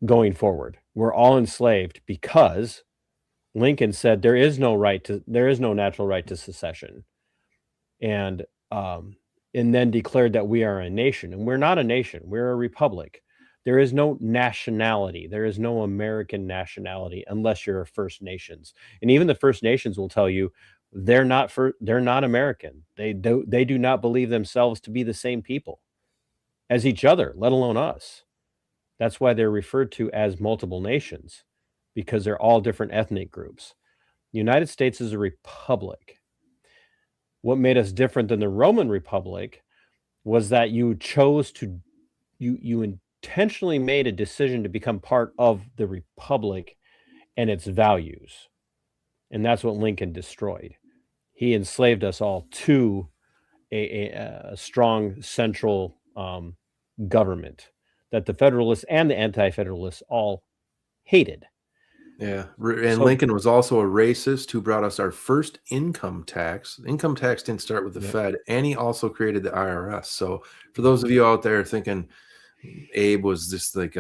Going forward, we're all enslaved because Lincoln said there is no natural right to secession, and then declared that we are a nation, and we're not a nation. We're a republic. There is no nationality. There is no American nationality unless you're a First Nations. And even the First Nations will tell you they're not American. They do not believe themselves to be the same people as each other, let alone us. That's why they're referred to as multiple nations, because they're all different ethnic groups. The United States is a republic. What made us different than the Roman Republic was that you chose to, you intentionally made a decision to become part of the republic and its values. And that's what Lincoln destroyed. He enslaved us all to a strong central government that the Federalists and the Anti-Federalists all hated. Yeah, and So- Lincoln was also a racist who brought us our first income tax. Income tax didn't start with the Fed, and he also created the IRS. So for those of you out there thinking Abe was just like,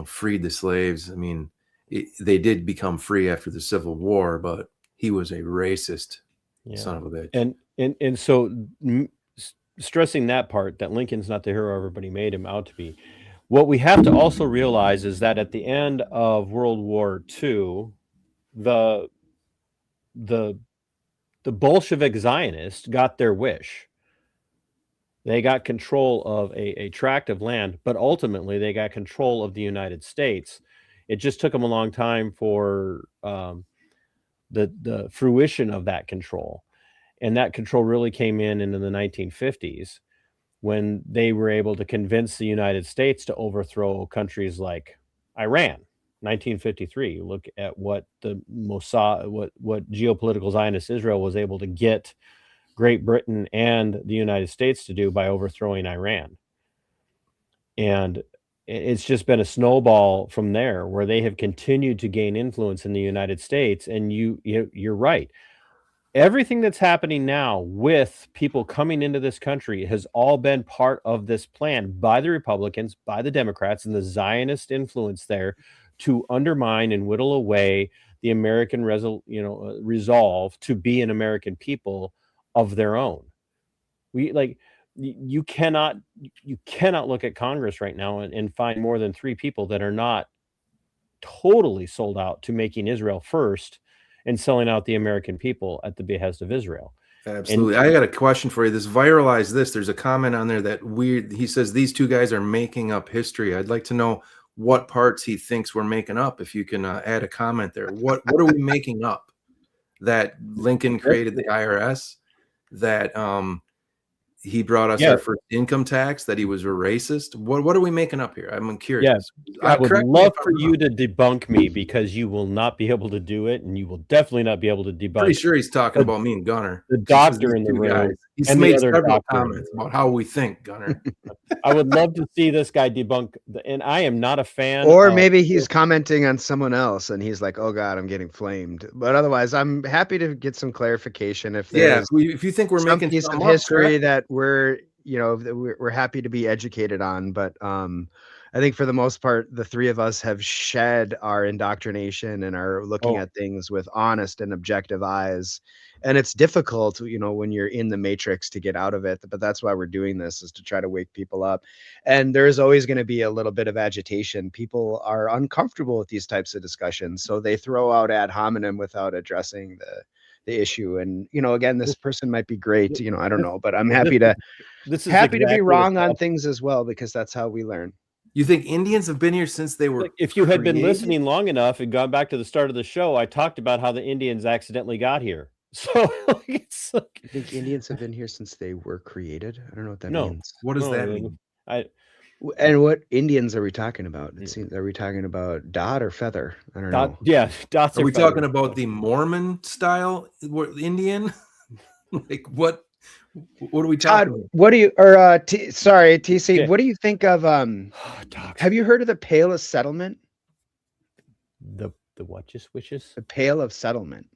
freed the slaves, I mean, they did become free after the Civil War, but he was a racist son of a bitch. And so stressing that part, that Lincoln's not the hero everybody made him out to be. What we have to also realize is that at the end of World War II, the Bolshevik Zionists got their wish. They got control of a tract of land, but ultimately they got control of the United States. It just took them a long time for the fruition of that control. And that control really came in the 1950s when they were able to convince the United States to overthrow countries like Iran. 1953. You look at what the Mossad, what geopolitical Zionist Israel was able to get Great Britain and the United States to do by overthrowing Iran. And it's just been a snowball from there, where they have continued to gain influence in the United States. And you're right. Everything that's happening now with people coming into this country has all been part of this plan by the Republicans, by the Democrats, and the Zionist influence there to undermine and whittle away the American resolve to be an American people of their own. You cannot look at Congress right now and find more than 3 people that are not totally sold out to making Israel first and selling out the American people at the behest of Israel. Absolutely. I got a question for you. This viralized this. There's a comment on there that he says these 2 guys are making up history. I'd like to know what parts he thinks we're making up. If you can add a comment there. What are we making up? That Lincoln created the IRS, that he brought us our first income tax, that he was a racist. What are we making up here? I'm curious. Yes, I would love for you to debunk me, because you will not be able to do it, and you will definitely not be able to debunk. Pretty sure he's talking about me and Gunnar. The doctor in the room. He's made several comments about how we think, Gunnar. I would love to see this guy debunk, and I am not a fan. Or maybe he's commenting on someone else and he's like, oh God, I'm getting flamed. But otherwise, I'm happy to get some clarification. If you think we're making piece of history that we're happy to be educated on. But I think for the most part, the 3 of us have shed our indoctrination and are looking at things with honest and objective eyes. And it's difficult, when you're in the matrix, to get out of it. But that's why we're doing this, is to try to wake people up. And there's always going to be a little bit of agitation. People are uncomfortable with these types of discussions, so they throw out ad hominem without addressing the issue. And again, this person might be great, I don't know, but I'm happy to be wrong on things as well, because that's how we learn. You think Indians have been here since they were if you had been listening long enough and gone back to the start of the show, I talked about how the Indians accidentally got here. So it's like, you think Indians have been here since they were created? I don't know what that means. What does that mean? And what Indians are we talking about? It seems, are we talking about dot or feather? I don't know. Yeah, dots. Are we talking about the Mormon style Indian? Like what are we talking about? What do you sorry, TC, yeah. What do you think of have you heard of the Pale of Settlement? The what just wishes? The Pale of Settlement.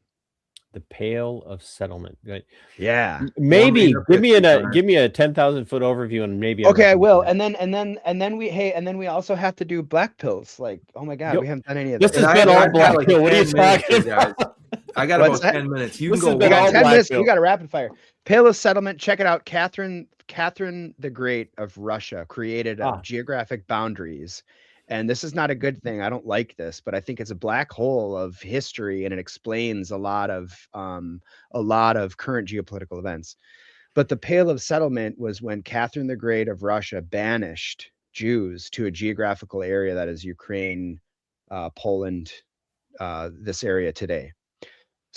The Pale of Settlement. Right. Yeah. Maybe give me a 10,000-foot overview, and maybe. Okay, I will. And then we also have to do black pills. Like, oh my God, we haven't done any of that. This has been all black pill. What are you talking about? I got about 10 minutes. You can go. We got 10 minutes. We got a rapid fire. Pale of Settlement. Check it out. Catherine the Great of Russia created geographic boundaries. And this is not a good thing. I don't like this, but I think it's a black hole of history, and it explains a lot of current geopolitical events. But the Pale of Settlement was when Catherine the Great of Russia banished Jews to a geographical area that is Ukraine, Poland, this area today.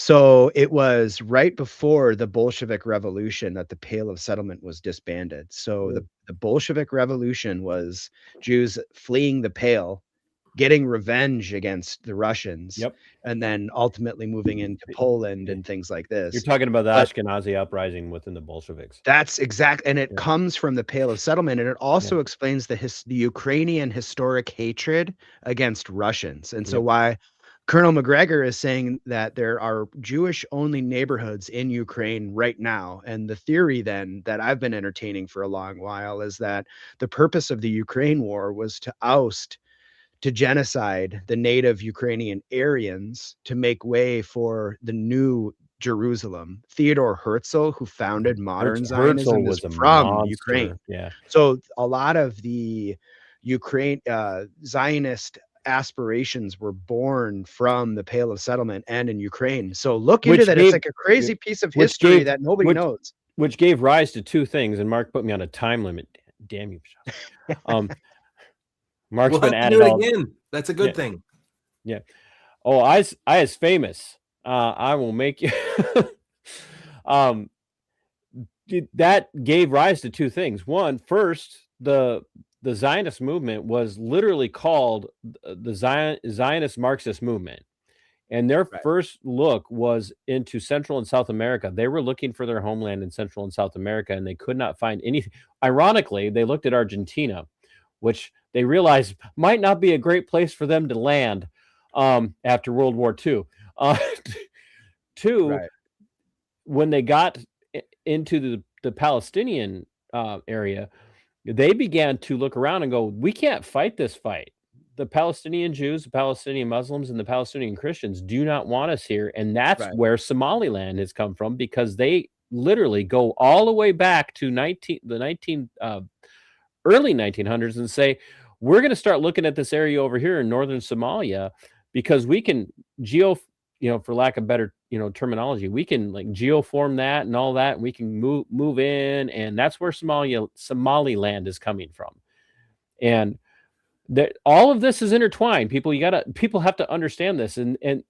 So it was right before the Bolshevik Revolution that the Pale of Settlement was disbanded. So the Bolshevik Revolution was Jews fleeing the Pale, getting revenge against the Russians, Yep. and then ultimately moving into Poland and things like this. You're talking about the But Ashkenazi uprising within the Bolsheviks. that's exact, and it Yeah. comes from the Pale of Settlement, and it also explains the Ukrainian historic hatred against Russians, and so Yep. why Colonel McGregor is saying that there are Jewish-only neighborhoods in Ukraine right now, and the theory then that I've been entertaining for a long while is that the purpose of the Ukraine war was to genocide the native Ukrainian Aryans to make way for the new Jerusalem. Theodore Herzl, who founded modern Zionism, is was a from monster. Ukraine. Yeah. So a lot of the Ukraine Zionist aspirations were born from the Pale of Settlement and in Ukraine. So look into that. It's like a crazy piece of history that nobody knows. Which gave rise to two things. And Mark put me on a time limit. Damn you. Mark's We'll been have to at do it it all. again. That's a good thing. Yeah. Oh, I is famous. I will make you. That gave rise to two things. One, first, the Zionist movement was literally called the Zionist Marxist movement. And their first look was into Central and South America. They were looking for their homeland in Central and South America, and they could not find anything. Ironically, they looked at Argentina, which they realized might not be a great place for them to land after World War II. Two, when they got into the Palestinian area, they began to look around and go, we can't fight this fight. The Palestinian Jews, the Palestinian Muslims, and the Palestinian Christians do not want us here. And that's where Somaliland has come from, because they literally go all the way back to early 1900s and say, we're going to start looking at this area over here in northern Somalia, because we can for lack of better, terminology, we can like geoform that and all that, and we can move in, and that's where Somaliland is coming from. And all of this is intertwined. People have to understand this, and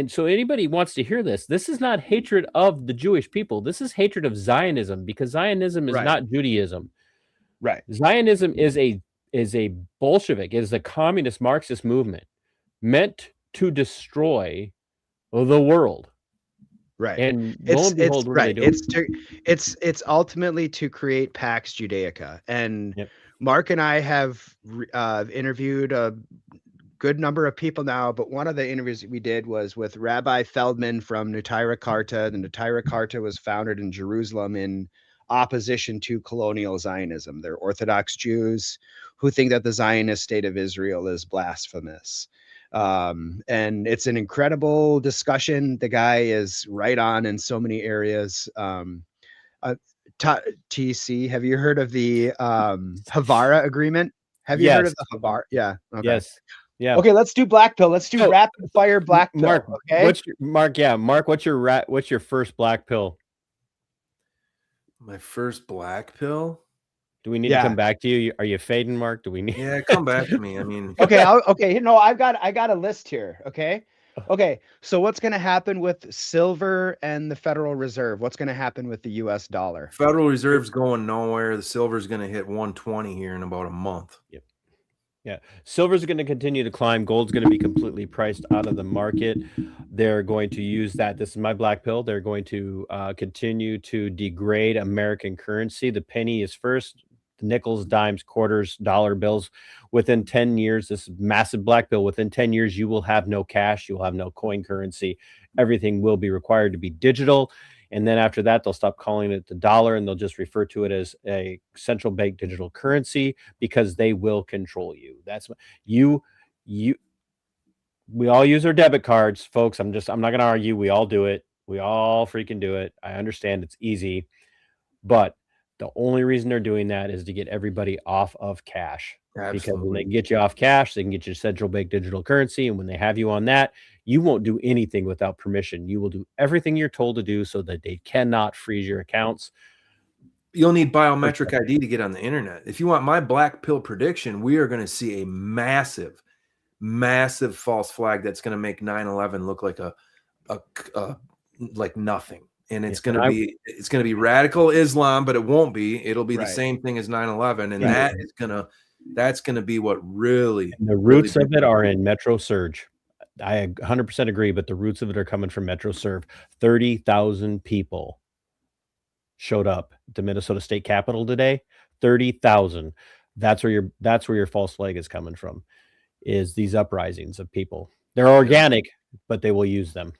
so anybody wants to hear this. This is not hatred of the Jewish people. This is hatred of Zionism, because Zionism is not Judaism. Right. Zionism is a Bolshevik, is a communist Marxist movement meant to destroy the world. Right. And lo and behold, what are they doing? It's ultimately to create Pax Judaica. And Mark and I have interviewed a good number of people now, but one of the interviews we did was with Rabbi Feldman from Neturei Karta. The Neturei Karta was founded in Jerusalem in opposition to colonial Zionism. They're Orthodox Jews who think that the Zionist state of Israel is blasphemous. And it's an incredible discussion. The guy is right on in so many areas. TC, have you heard of the Havara agreement? Have you heard of the Havara? Yeah. Okay. Yes. Yeah. Okay, let's do black pill. Let's do rapid fire black pill. Mark, okay. Mark, what's your first black pill? My first black pill? Do we need to come back to you? Are you fading, Mark? Do we need? Yeah, come back to me. I mean, okay. Okay. No, I got a list here. Okay. Okay. So what's going to happen with silver and the Federal Reserve? What's going to happen with the U.S. dollar? Federal Reserve's going nowhere. The silver's going to hit 120 here in about a month. Yep. Yeah. Silver's going to continue to climb. Gold's going to be completely priced out of the market. They're going to use that. This is my black pill. They're going to continue to degrade American currency. The penny is first. Nickels, dimes, quarters, dollar bills. Within 10 years, this massive black bill, within 10 years, you will have no cash. You will have no coin currency. Everything will be required to be digital. And then after that, they'll stop calling it the dollar, and they'll just refer to it as a central bank digital currency, because they will control you. That's what we all use our debit cards, folks. I'm not going to argue. We all do it. We all freaking do it. I understand it's easy, but the only reason they're doing that is to get everybody off of cash. Absolutely. Because when they get you off cash, they can get you central bank digital currency. And when they have you on that, you won't do anything without permission. You will do everything you're told to do so that they cannot freeze your accounts. You'll need biometric ID to get on the internet. If you want my black pill prediction, we are going to see a massive, massive false flag that's going to make 9/11 look like a like nothing. And it's Yeah, going to be radical Islam, but it won't be. It'll be the Right. same thing as 9/11, and Yeah. that's going to be what really the roots of it are in Metro Surge. I 100% agree, but the roots of it are coming from Metro Surge. 30,000 people showed up at the Minnesota State Capitol today. 30,000. That's where your false flag is coming from, is these uprisings of people. They're organic, but they will use them.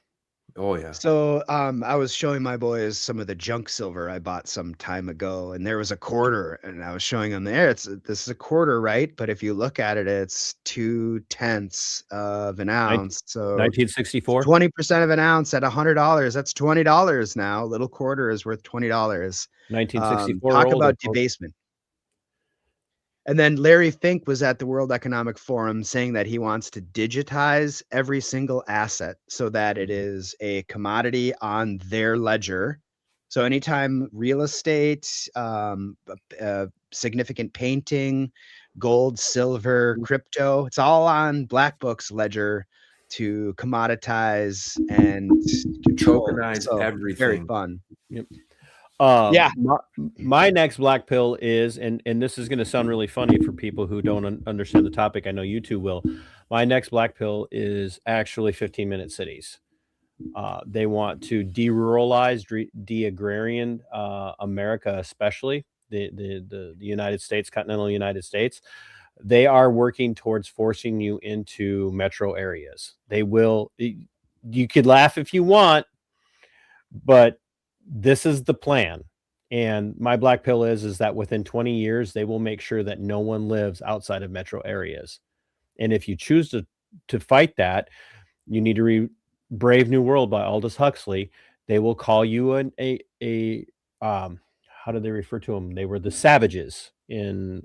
Oh yeah. So I was showing my boys some of the junk silver I bought some time ago, and there was a quarter, and I was showing them there. This is a quarter, right? But if you look at it, it's 2/10 of an ounce. So 1964. 20% of an ounce at $100. That's $20 now. A little quarter is worth $20. 1964. Talk older, about folks. debasement. And then Larry Fink was at the World Economic Forum saying that he wants to digitize every single asset so that it is a commodity on their ledger. So anytime real estate, significant painting, gold, silver, crypto, it's all on Black Book's ledger to commoditize and control. Tokenize So, everything. Very fun. Yep. Yeah. My next black pill is, and this is going to sound really funny for people who don't understand the topic. I know you two will. My next black pill is actually 15-minute cities. They want to de-ruralize, de-agrarian America, especially the United States, continental United States. They are working towards forcing you into metro areas. They will. You could laugh if you want, but this is the plan. And my black pill is that within 20 years, they will make sure that no one lives outside of metro areas. And if you choose to fight that, you need to read Brave New World by Aldous Huxley. They will call you how do they refer to them? They were the savages in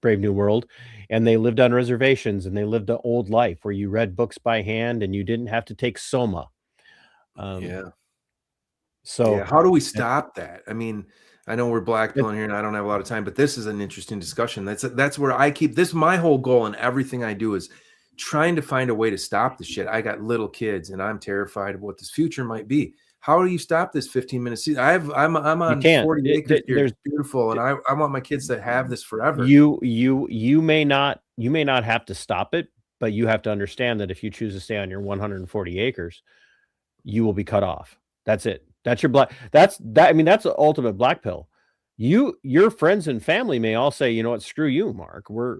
Brave New World, and they lived on reservations, and they lived an old life where you read books by hand and you didn't have to take soma. So how do we stop that? I mean, I know we're blackpilling here and I don't have a lot of time, but this is an interesting discussion. That's where I keep this. My whole goal in everything I do is trying to find a way to stop the shit. I got little kids and I'm terrified of what this future might be. How do you stop this 15-minute season? I'm on 40 acres here. It's beautiful, and I want my kids to have this forever. You may not have to stop it, but you have to understand that if you choose to stay on your 140 acres, you will be cut off. That's it. That's your black. That's the ultimate black pill. Your friends and family may all say, you know what, screw you, Mark. We're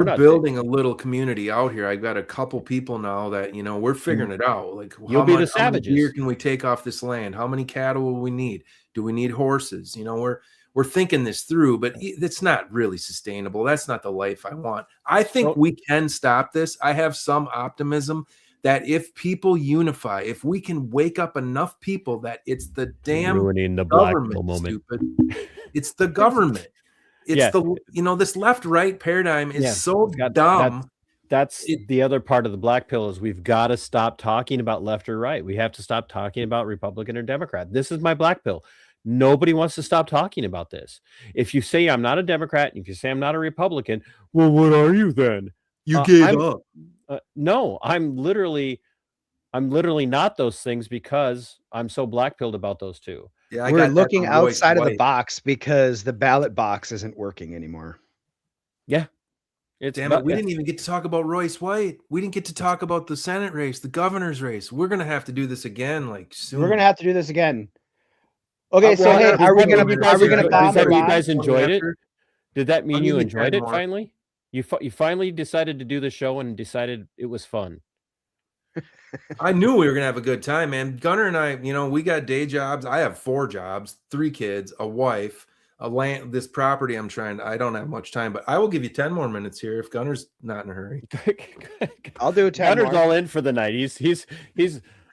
not building a little community out here. I've got a couple people now that, we're figuring it out. Like, you'll be the savages. How much deer can we take off this land? How many cattle will we need? Do we need horses? We're thinking this through, but it's not really sustainable. That's not the life I want. I think we can stop this. I have some optimism that if people unify, if we can wake up enough people that it's the damn ruining the black government, pill moment. Stupid. It's the government. It's this left-right paradigm is so dumb. That's the other part of the black pill is we've got to stop talking about left or right. We have to stop talking about Republican or Democrat. This is my black pill. Nobody wants to stop talking about this. If you say I'm not a Democrat, if you say I'm not a Republican, well, what are you then? You gave up. No, I'm literally not those things because I'm so black-pilled about those two. Yeah, we're looking outside of the box because the ballot box isn't working anymore. Yeah. Damn it, we didn't even get to talk about Royce White. We didn't get to talk about the Senate race, the governor's race. We're going to have to do this again soon. We're going to have to do this again. Okay, so hey, are we going to bomb Iran? You guys enjoyed it? Did that mean you enjoyed it finally? You finally decided to do the show and decided it was fun. I knew we were going to have a good time, man. Gunnar and I, we got day jobs. I have 4 jobs, 3 kids, a wife, a land, this property I don't have much time, but I will give you 10 more minutes here if Gunnar's not in a hurry. I'll do 10 Gunner's all in for the night. He's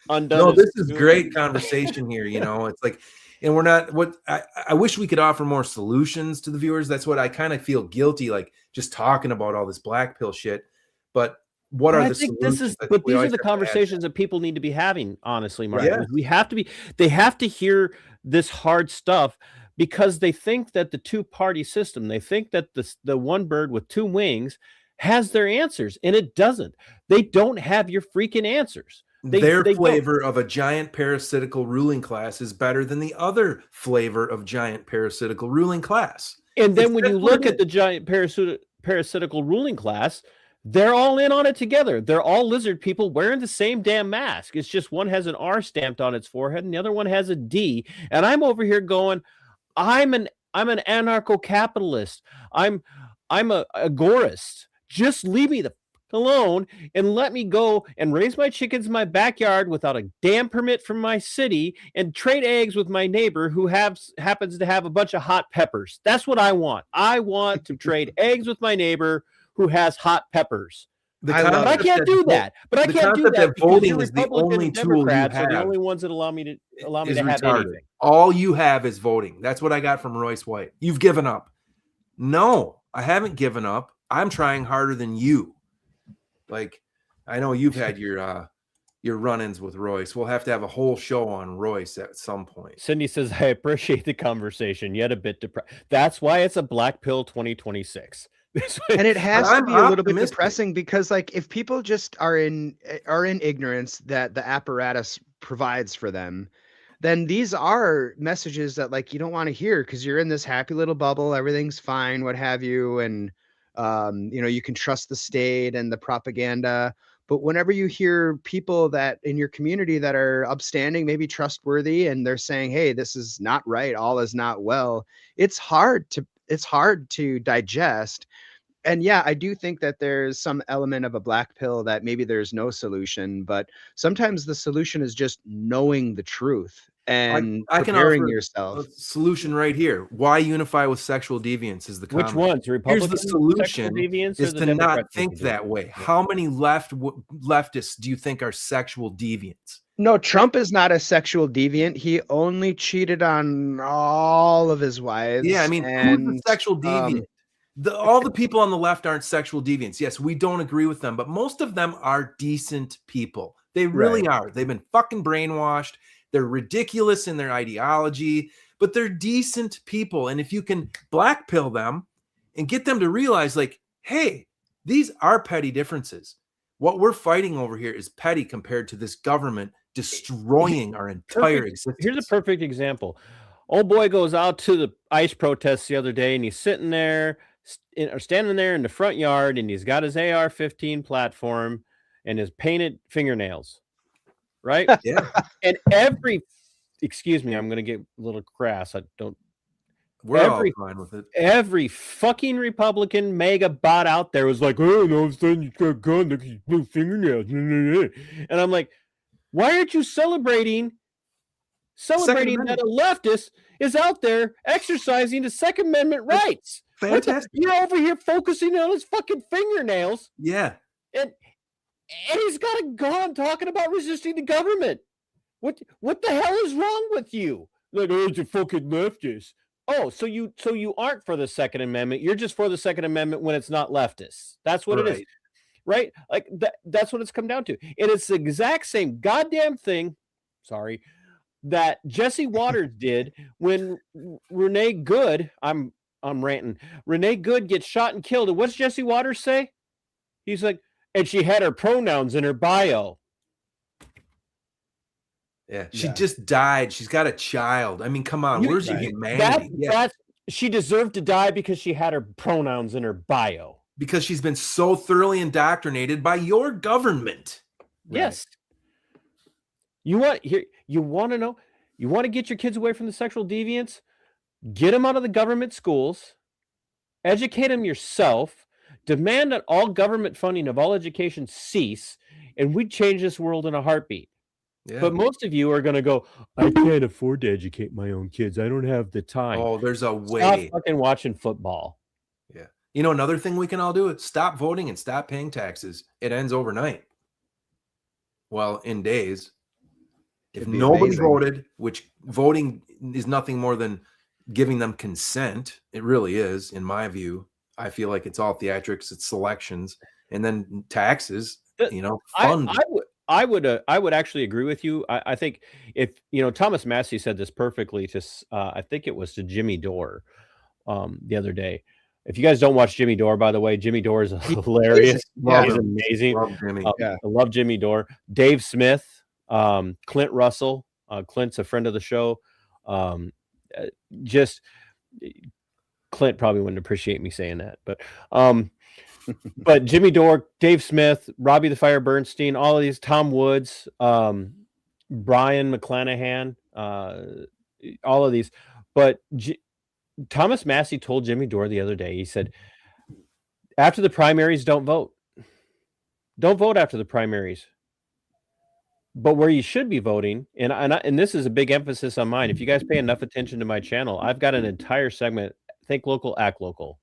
undone. No, this is great conversation here. It's like, and we're not I wish we could offer more solutions to the viewers. That's what I kind of feel guilty, like just talking about all this black pill shit. But what are the solutions? But these are the conversations that people need to be having, honestly, Mark. Yeah. They have to hear this hard stuff because they think that the 2-party system, they think that the one bird with 2 wings has their answers, and it doesn't. They don't have your freaking answers. Their they don't. flavor of a giant parasitical ruling class is better than the other flavor of giant parasitical ruling class. And then when That's you what look it at the is. giant parasitical ruling class, they're all in on it together. They're all lizard people wearing the same damn mask. It's just one has an R stamped on its forehead and the other one has a D. And I'm over here going, I'm an anarcho-capitalist. I'm a agorist. Just leave me the alone and let me go and raise my chickens in my backyard without a damn permit from my city and trade eggs with my neighbor who happens to have a bunch of hot peppers. That's what I want. I want to trade eggs with my neighbor who has hot peppers. The I love But I concept can't do vo- that. But I the can't do concept that because voting your is the Republican only and tool you Democrats are the have only ones that allow me to is have retarded. anything. All you have is voting. That's what I got from Royce White. You've given up. No, I haven't given up. I'm trying harder than you. Like, I know you've had your run-ins with Royce. We'll have to have a whole show on Royce at some point. Cindy says, I appreciate the conversation, yet a bit depressed. That's why it's a black pill 2026. And it has to I'm be a little bit optimistic. depressing because, like, if people just are in ignorance that the apparatus provides for them, then these are messages that, like, you don't want to hear because you're in this happy little bubble, everything's fine, what have you, and you can trust the state and the propaganda. But whenever you hear people that in your community that are upstanding, maybe trustworthy, and they're saying, hey, this is not right, all is not well, it's hard to digest. And yeah, I do think that there's some element of a black pill that maybe there's no solution, but sometimes the solution is just knowing the truth and I can preparing offer yourself. a solution right here. Why unify with sexual deviance is the Which comment. ones? Here's Republican the sexual solution deviance or is the to Democrat not think sexual that deviance? way. How many leftists do you think are sexual deviants? No, Trump is not a sexual deviant. He only cheated on all of his wives. Yeah, I mean, who's and the sexual deviant? All the people on the left aren't sexual deviants. Yes, we don't agree with them, but most of them are decent people. They really are. They've been fucking brainwashed. They're ridiculous in their ideology, but they're decent people. And if you can black pill them and get them to realize, like, hey, these are petty differences. What we're fighting over here is petty compared to this government destroying our entire existence. Here's a perfect example. Old boy goes out to the ICE protests the other day, and he's sitting there, standing there in the front yard, and he's got his AR-15 platform and his painted fingernails, right? Yeah. And excuse me, I'm going to get a little crass. We're all fine with it. Every fucking Republican mega bot out there was like, oh, no, he's got a gun, look at his blue fingernails. And I'm like, why aren't you celebrating that a leftist is out there exercising the Second Amendment rights? Fantastic. You're over here focusing on his fucking fingernails. Yeah. And he's got a gun talking about resisting the government. What the hell is wrong with you? Like, oh, it's a fucking leftist. Oh, so you aren't for the Second Amendment. You're just for the Second Amendment when it's not leftists. That's what it is. Right? Like that's what it's come down to. And it's the exact same goddamn thing. Sorry. That Jesse Waters did when Renee Good, I'm ranting. Renee Good gets shot and killed. And what's Jesse Waters say? He's like, and she had her pronouns in her bio. Yeah, she just died. She's got a child. I mean, come on, where's your humanity? She deserved to die because she had her pronouns in her bio. Because she's been so thoroughly indoctrinated by your government. Yes. You want to know? You want to get your kids away from the sexual deviance? Get them out of the government schools. Educate them yourself. Demand that all government funding of all education cease, and we'd change this world in a heartbeat. Yeah. But most of you are going to go, I can't afford to educate my own kids. I don't have the time. Oh, there's a way. Stop fucking watching football. Yeah. You know, another thing we can all do is stop voting and stop paying taxes. It ends overnight. Well, in days. If nobody voted, which voting is nothing more than giving them consent, it really is, in my view. I feel like it's all theatrics, it's selections, and then taxes, fund. I would actually agree with you. I think if Thomas Massey said this perfectly to I think it was to Jimmy Dore the other day. If you guys don't watch Jimmy Dore, by the way, Jimmy Dore is hilarious. Yeah. He's amazing. Love Jimmy. Yeah. I love Jimmy Dore. Dave Smith, Clint Russell. Clint's a friend of the show. Just Clint probably wouldn't appreciate me saying that, but Jimmy Dore, Dave Smith, Robbie the Fire Bernstein, all of these, Tom Woods, Brian McClanahan, all of these. But Thomas Massey told Jimmy Dore the other day, he said, after the primaries, don't vote. Don't vote after the primaries. But where you should be voting, and this is a big emphasis on mine. If you guys pay enough attention to my channel, I've got an entire segment, Think Local, Act Local.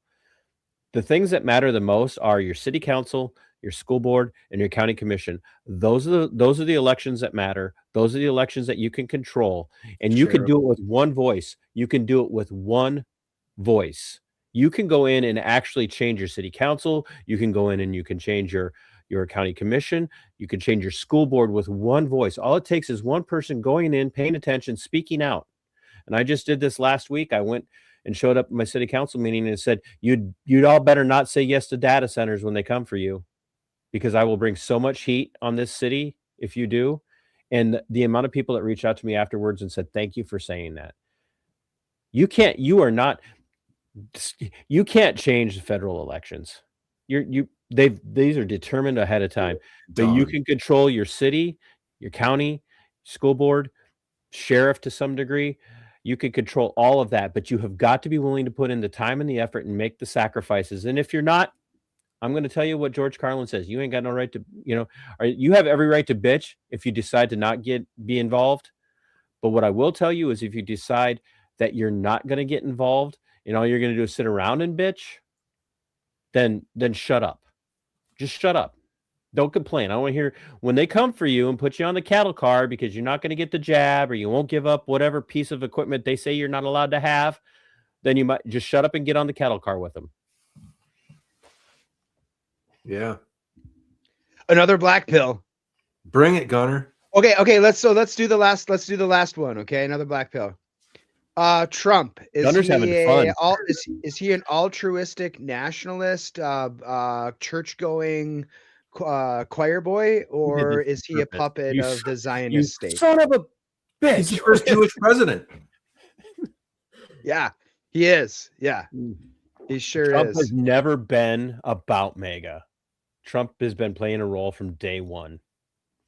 The things that matter the most are your city council, your school board, and your county commission. Those are the elections that matter. Those are the elections that you can control. And you can do it with one voice. You can do it with one voice. You can go in and actually change your city council. You can go in and you can change your county commission. You can change your school board with one voice. All it takes is one person going in, paying attention, speaking out. And I just did this last week. I went and showed up at my city council meeting and said, you'd all better not say yes to data centers when they come for you, because I will bring so much heat on this city if you do. And the amount of people that reached out to me afterwards and said, thank you for saying that. You can't change the federal elections. These are determined ahead of time. But you can control your city, your county, school board, sheriff to some degree. You can control all of that, but you have got to be willing to put in the time and the effort and make the sacrifices. And if you're not, I'm going to tell you what George Carlin says. You ain't got no right to, you have every right to bitch if you decide to not be involved. But what I will tell you is if you decide that you're not going to get involved and all you're going to do is sit around and bitch, then shut up. Just shut up. Don't complain. I don't want to hear when they come for you and put you on the cattle car because you're not going to get the jab or you won't give up whatever piece of equipment they say you're not allowed to have. Then you might just shut up and get on the cattle car with them. Yeah. Another black pill. Bring it, Gunnar. Okay. Let's do the last one. Okay. Another black pill. Trump, Gunner's having fun. Is he an altruistic nationalist, church going, choir boy, or is he a puppet of the Zionist state? Son of a bitch. He's the first Jewish president. Yeah, he is. Yeah, he sure Trump is. has never been about MAGA. Trump has been playing a role from day one.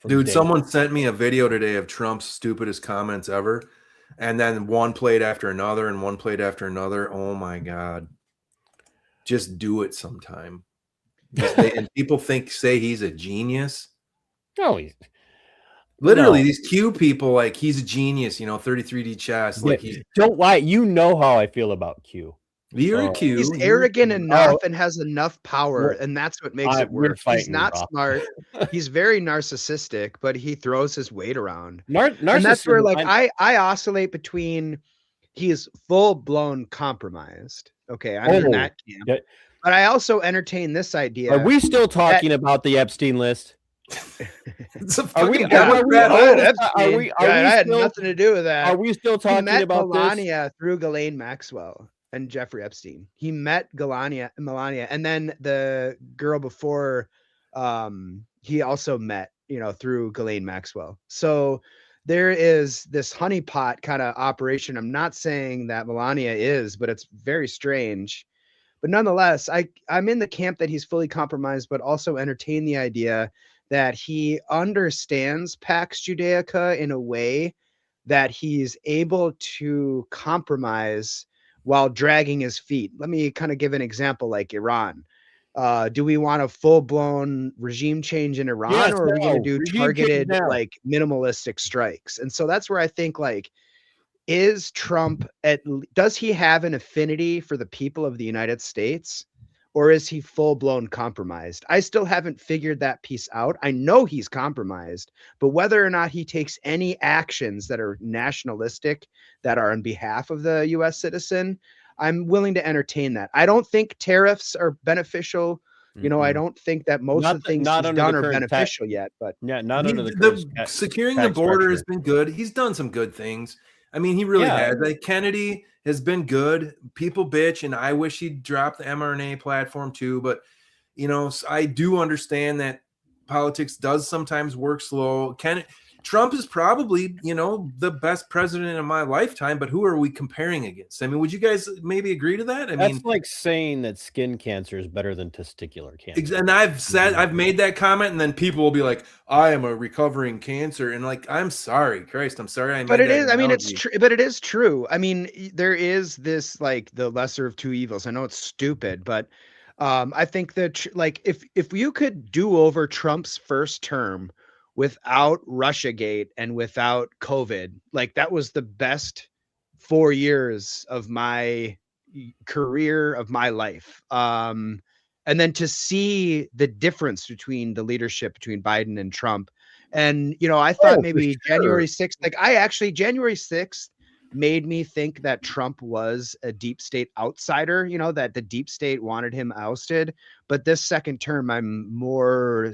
Dude, someone sent me a video today of Trump's stupidest comments ever. And then one played after another and one played after another. Oh my God. Just do it sometime. And people say he's a genius. No, literally these Q people, like he's a genius, 33D chess. Like don't lie. You know how I feel about Q. You're Q. He's arrogant enough and has enough power, and that's what makes it work. He's not smart. He's very narcissistic, but he throws his weight around. And that's where, like, I oscillate between he is full blown compromised. Okay, I'm in that camp. Yeah. But I also entertain this idea. Are we still talking about the Epstein list? It's a fucking I had nothing to do with that. Are we still talking about Melania through Ghislaine Maxwell and Jeffrey Epstein? He met Melania, and then the girl before he also met, through Ghislaine Maxwell. So there is this honeypot kind of operation. I'm not saying that Melania is, but it's very strange. But nonetheless, I'm in the camp that he's fully compromised, but also entertain the idea that he understands Pax Judaica in a way that he's able to compromise while dragging his feet. Let me kind of give an example, like Iran. Do we want a full-blown regime change in Iran, or are we going to do targeted, like, minimalistic strikes? And so that's where I think, like, is Trump does he have an affinity for the people of the United States, or is he full-blown compromised? I still haven't figured that piece out. I know he's compromised, but whether or not he takes any actions that are nationalistic, that are on behalf of the U.S. citizen, I'm willing to entertain that. I don't think tariffs are beneficial. I don't think that most of the things he's done are beneficial yet. But not under the securing the border has been good. He's done some good things. I mean, he really Yeah. has. Like, Kennedy has been good. People bitch, and I wish he'd drop the mRNA platform too. But I do understand that politics does sometimes work slow. Trump is probably, the best president in my lifetime, but who are we comparing against? I mean, would you guys maybe agree to that? That's like saying that skin cancer is better than testicular cancer. And I've made that comment, and then people will be like, I am a recovering cancer. And like, I'm sorry, Christ, I'm sorry. But it is, I mean, it's true, but it is true. I mean, there is this, like, the lesser of two evils. I know it's stupid, but I think that like, if you could do over Trump's first term without Russiagate and without COVID, like, that was the best 4 years of my career, of my life. And then to see the difference between the leadership between Biden and Trump. And, I thought maybe January 6th, like, January 6th made me think that Trump was a deep state outsider, that the deep state wanted him ousted. But this second term, I'm more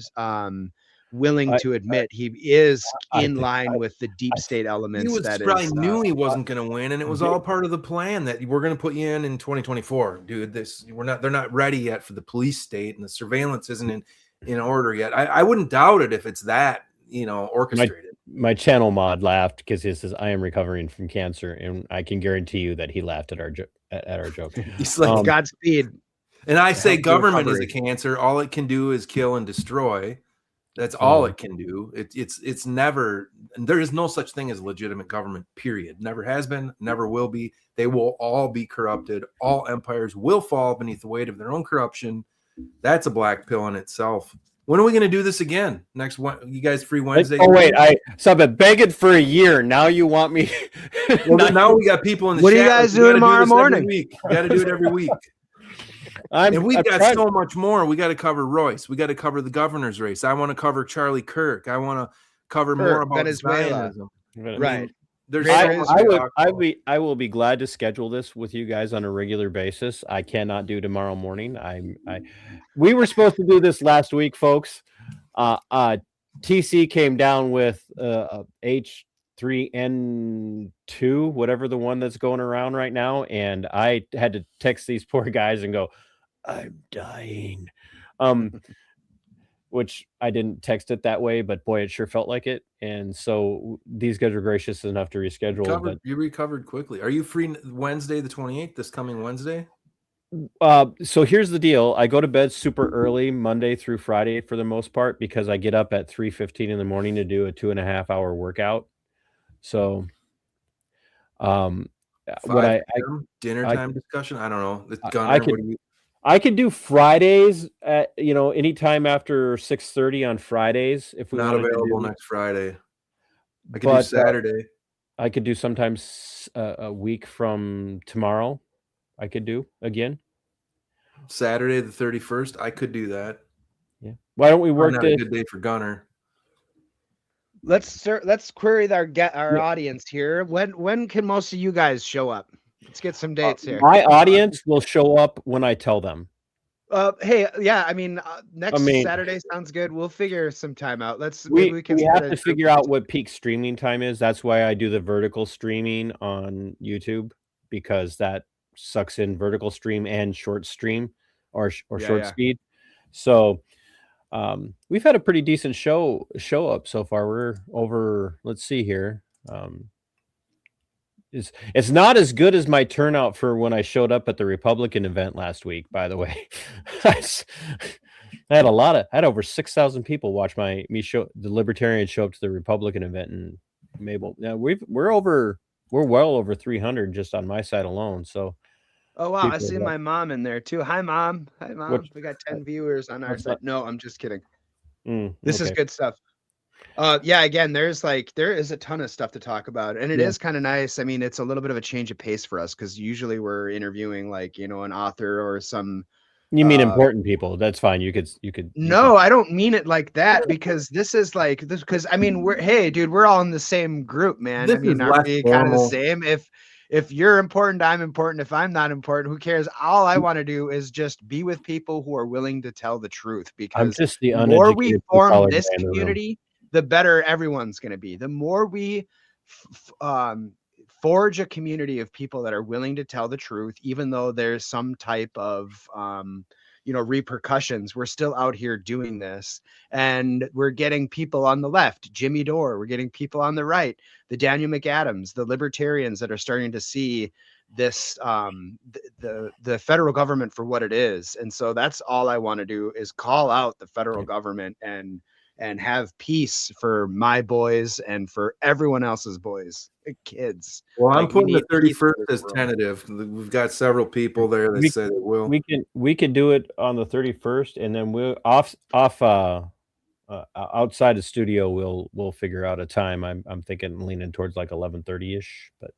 willing to admit he is in line with the deep state elements. He probably knew he wasn't going to win, and it was all part of the plan that we're going to put you in 2024, dude. They're not ready yet for the police state, and the surveillance isn't in order yet. I wouldn't doubt it if it's that, orchestrated. My channel mod laughed because he says, I am recovering from cancer, and I can guarantee you that he laughed at our joke. He's like, Godspeed. And I say government is a cancer. All it can do is kill and destroy. That's all it can do. It's never, there is no such thing as legitimate government, period. Never has been, never will be. They will all be corrupted. All empires will fall beneath the weight of their own corruption. That's a black pill in itself. When are we going to do this again? Next one, you guys free Wednesday? Oh wait, I've been begging for a year. Now you want me? Well, now we got people in the what chat. What are you guys doing tomorrow morning? We got to do it every week. And we've got so much more. We got to cover Royce. We got to cover the governor's race. I want to cover Charlie Kirk. I want to cover more about Venezuela. Zionism. Right. There's I will be glad to schedule this with you guys on a regular basis. I cannot do tomorrow morning. We were supposed to do this last week, folks. TC came down with H3N2, whatever the one that's going around right now, and I had to text these poor guys and go, I'm dying. Which I didn't text it that way, but boy, it sure felt like it. And so these guys are gracious enough to reschedule. You recovered quickly. Are you free Wednesday the 28th, this coming Wednesday? So here's the deal. I go to bed super early Monday through Friday for the most part, because I get up at 3:15 in the morning to do a 2.5 hour workout. So dinner time discussion. I don't know. Gunnar, I could do Fridays at anytime after 6:30 on Fridays if we not available next Friday. I could do Saturday. I could do sometimes a week from tomorrow. I could do again. Saturday the 31st. I could do that. Yeah. Why don't we work not a good day for Gunnar? Let's query our audience here. When can most of you guys show up? Let's get some dates here. My audience will show up when I tell them. Hey, yeah, next Saturday sounds good. We'll figure some time out. We have to figure out what peak streaming time is. That's why I do the vertical streaming on YouTube, because that sucks in vertical stream and short stream or short speed. So we've had a pretty decent show up so far. We're over, let's see here. It's not as good as my turnout for when I showed up at the Republican event last week, by the way. I had over 6,000 people watch the Libertarian show up to the Republican event in Mabel. Now we're well over 300 just on my side alone. So oh wow, I see my mom in there too. Hi mom. We got 10 viewers on our side. No, I'm just kidding. This is good stuff. Again, there is a ton of stuff to talk about, and it is kind of nice. I mean, it's a little bit of a change of pace for us, because usually we're interviewing an author or some. You mean important people? That's fine. You could. No, I don't mean it like that, because this is because we're all in the same group, man. Are we kind of the same? If you're important, I'm important. If I'm not important, who cares? All I want to do is just be with people who are willing to tell the truth, because the more we form this community, the better everyone's going to be. The more we forge a community of people that are willing to tell the truth, even though there's some type of repercussions. We're still out here doing this, and we're getting people on the left, Jimmy Dore, we're getting people on the right, the Daniel McAdams, the libertarians that are starting to see this the federal government for what it is. And so that's all I want to do, is call out the federal government and have peace for my boys and for everyone else's boys, kids. Well, I'm putting the peace in 31st this as world. tentative. We've got several people there that say they will. We can do it on the 31st, and then we'll outside the studio we'll figure out a time. I'm thinking leaning towards like 11:30ish, but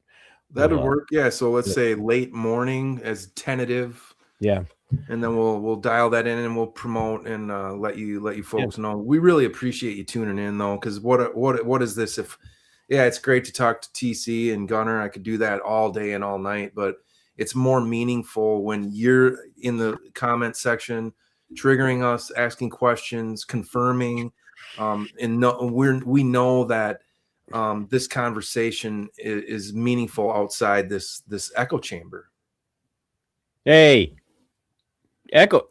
that'll work. Yeah, so let's say late morning as tentative. Yeah. And then we'll dial that in and we'll promote and let you folks know. We really appreciate you tuning in though, because what is this? If it's great to talk to TC and Gunnar. I could do that all day and all night, but it's more meaningful when you're in the comment section, triggering us, asking questions, confirming, and we know that this conversation is meaningful outside this echo chamber. Hey. Echo.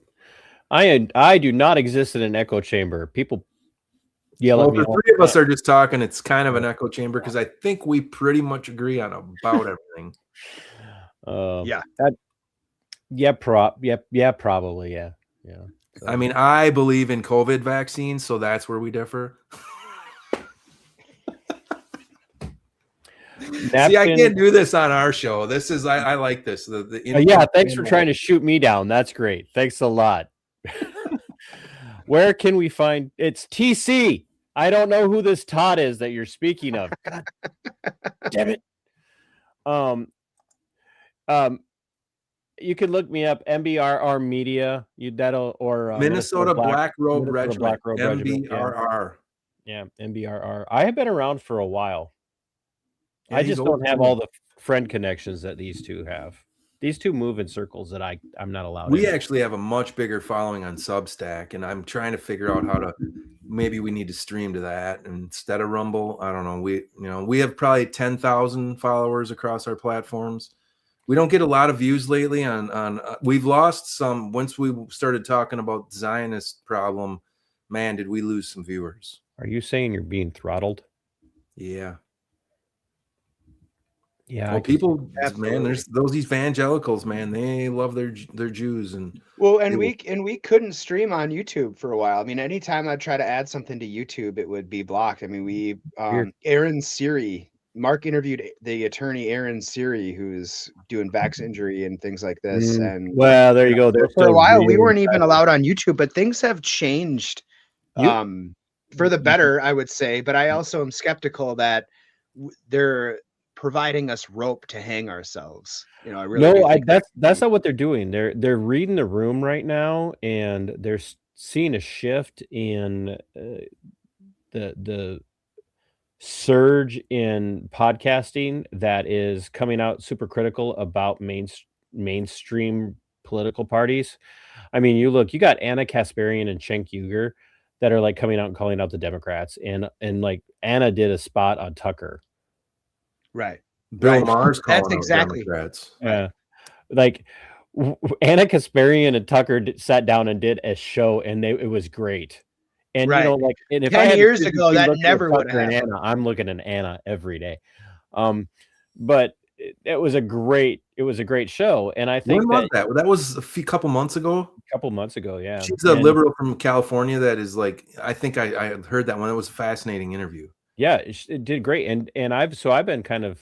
I do not exist in an echo chamber. People yell at me. The three of us are just talking. It's kind of an echo chamber because I think we pretty much agree on about everything. Probably. Yeah. So. I mean, I believe in COVID vaccines, so that's where we differ. See, I can't do this on our show. This is I like this. Thanks for trying to shoot me down. That's great. Thanks a lot. Where can we find it's TC? I don't know who this Todd is that you're speaking of. God damn it. You can look me up, mbrrmedia. Minnesota Black Robe Regiment. MBRR. Yeah, MBRR. I have been around for a while. Yeah, I just don't have all the friend connections that these two have. These two move in circles that I'm not allowed. We actually have a much bigger following on Substack, and I'm trying to figure out how to. Maybe we need to stream to that instead of Rumble. I don't know. We have probably 10,000 followers across our platforms. We don't get a lot of views lately on. We've lost some once we started talking about the Zionist problem. Man, did we lose some viewers? Are you saying you're being throttled? Yeah. Yeah, well, people, man, there's those evangelicals, man. They love their Jews and we couldn't stream on YouTube for a while. I mean, anytime I try to add something to YouTube, it would be blocked. I mean, Aaron Siri, Mark interviewed the attorney Aaron Siri, who's doing Vax injury and things like this. And well, there you go. For a while, we weren't even allowed on YouTube, but things have changed for the better, I would say. But I also am skeptical that they're providing us rope to hang ourselves. I really that's not what they're doing. They're reading the room right now, and they're seeing a shift in the surge in podcasting that is coming out super critical about mainstream political parties. I mean, you got Anna Kasparian and Cenk Uygur that are like coming out and calling out the Democrats, and like Anna did a spot on Tucker. Right. Bill Maher's calling That's exactly Democrats. Yeah. Like Anna Kasparian and Tucker sat down and did a show, and it was great. And and if 10 years ago, that never would have happened. Anna, I'm looking at Anna every day. But it was a great show. And I think that was a couple months ago. Yeah. She's a liberal from California that is like, I think I heard that one. It was a fascinating interview. Yeah, it did great. And I've been kind of,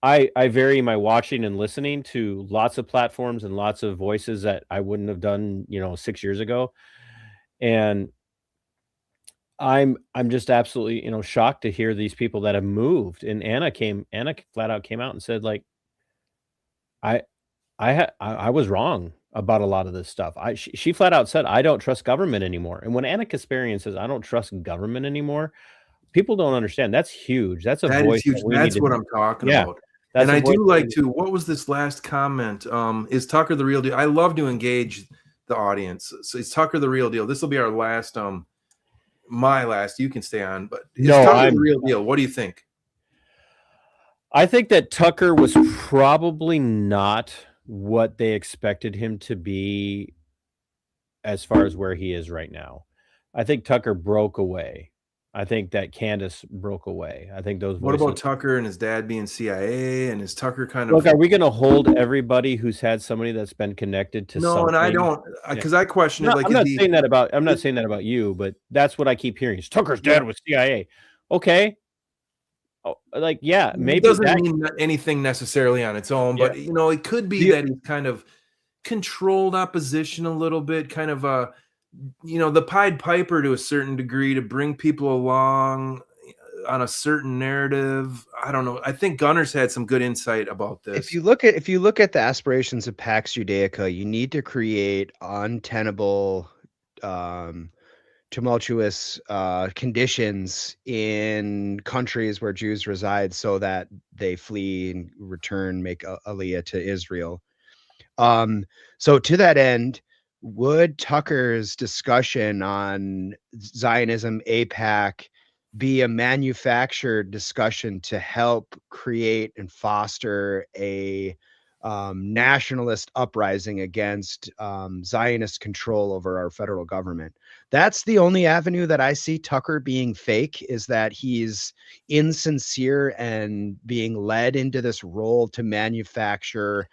I vary my watching and listening to lots of platforms and lots of voices that I wouldn't have done, 6 years ago. And I'm just absolutely, shocked to hear these people that have moved. And Anna flat out came out and said, like, I was wrong about a lot of this stuff. She flat out said, I don't trust government anymore. And when Anna Kasparian says, I don't trust government anymore, people don't understand. That's huge. That's a voice. Huge. That's what I'm talking about. And I do like to, what was this last comment? Is Tucker the real deal? I love to engage the audience. So is Tucker the real deal? This will be our last, my last. You can stay on, but is Tucker the real deal? What do you think? I think that Tucker was probably not what they expected him to be as far as where he is right now. I think Tucker broke away. I think that Candace broke away. I think those What voices. about Tucker and his dad being CIA, and is Tucker kind Look, of? are we going to hold everybody who's had somebody that's been connected to No, something? and I don't, because I question it. Like, I'm not saying that about you, but that's what I keep hearing. Is Tucker's dad was CIA? Okay. Oh, like, yeah, maybe it doesn't that, mean anything necessarily on its own, Yeah. but it could be that he's kind of controlled opposition a little bit, kind of the Pied Piper to a certain degree to bring people along on a certain narrative. I don't know. I think Gunnar's had some good insight about this. If you look at the aspirations of Pax Judaica, you need to create untenable, tumultuous conditions in countries where Jews reside, so that they flee and return, make aliyah to Israel. So to that end, would Tucker's discussion on Zionism, AIPAC, be a manufactured discussion to help create and foster a nationalist uprising against Zionist control over our federal government? That's the only avenue that I see Tucker being fake, is that he's insincere and being led into this role to manufacture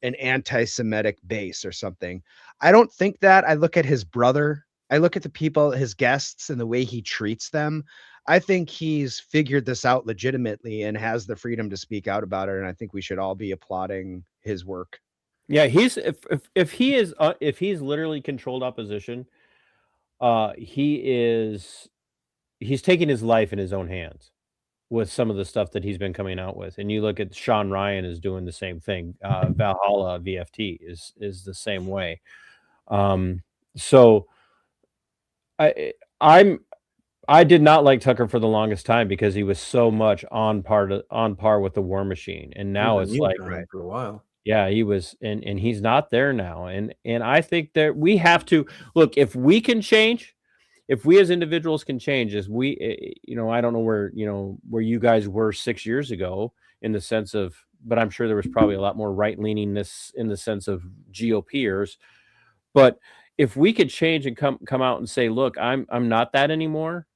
an anti-Semitic base or something. I don't think that. I look at his brother. I look at the people, his guests, and the way he treats them. I think he's figured this out legitimately and has the freedom to speak out about it. And I think we should all be applauding his work. Yeah, if he's literally controlled opposition, he's taking his life in his own hands with some of the stuff that he's been coming out with. And you look at Sean Ryan is doing the same thing. Valhalla VFT is the same way. So I did not like Tucker for the longest time because he was so much on par with the War Machine, and now it's like for a while. Yeah, he was, and he's not there now, and I think that we have to look, if we can change, if we as individuals can change, as we, I don't know where you guys were 6 years ago in the sense of, but I'm sure there was probably a lot more right leaningness in the sense of GOPers, but if we could change and come out and say, look, I'm not that anymore,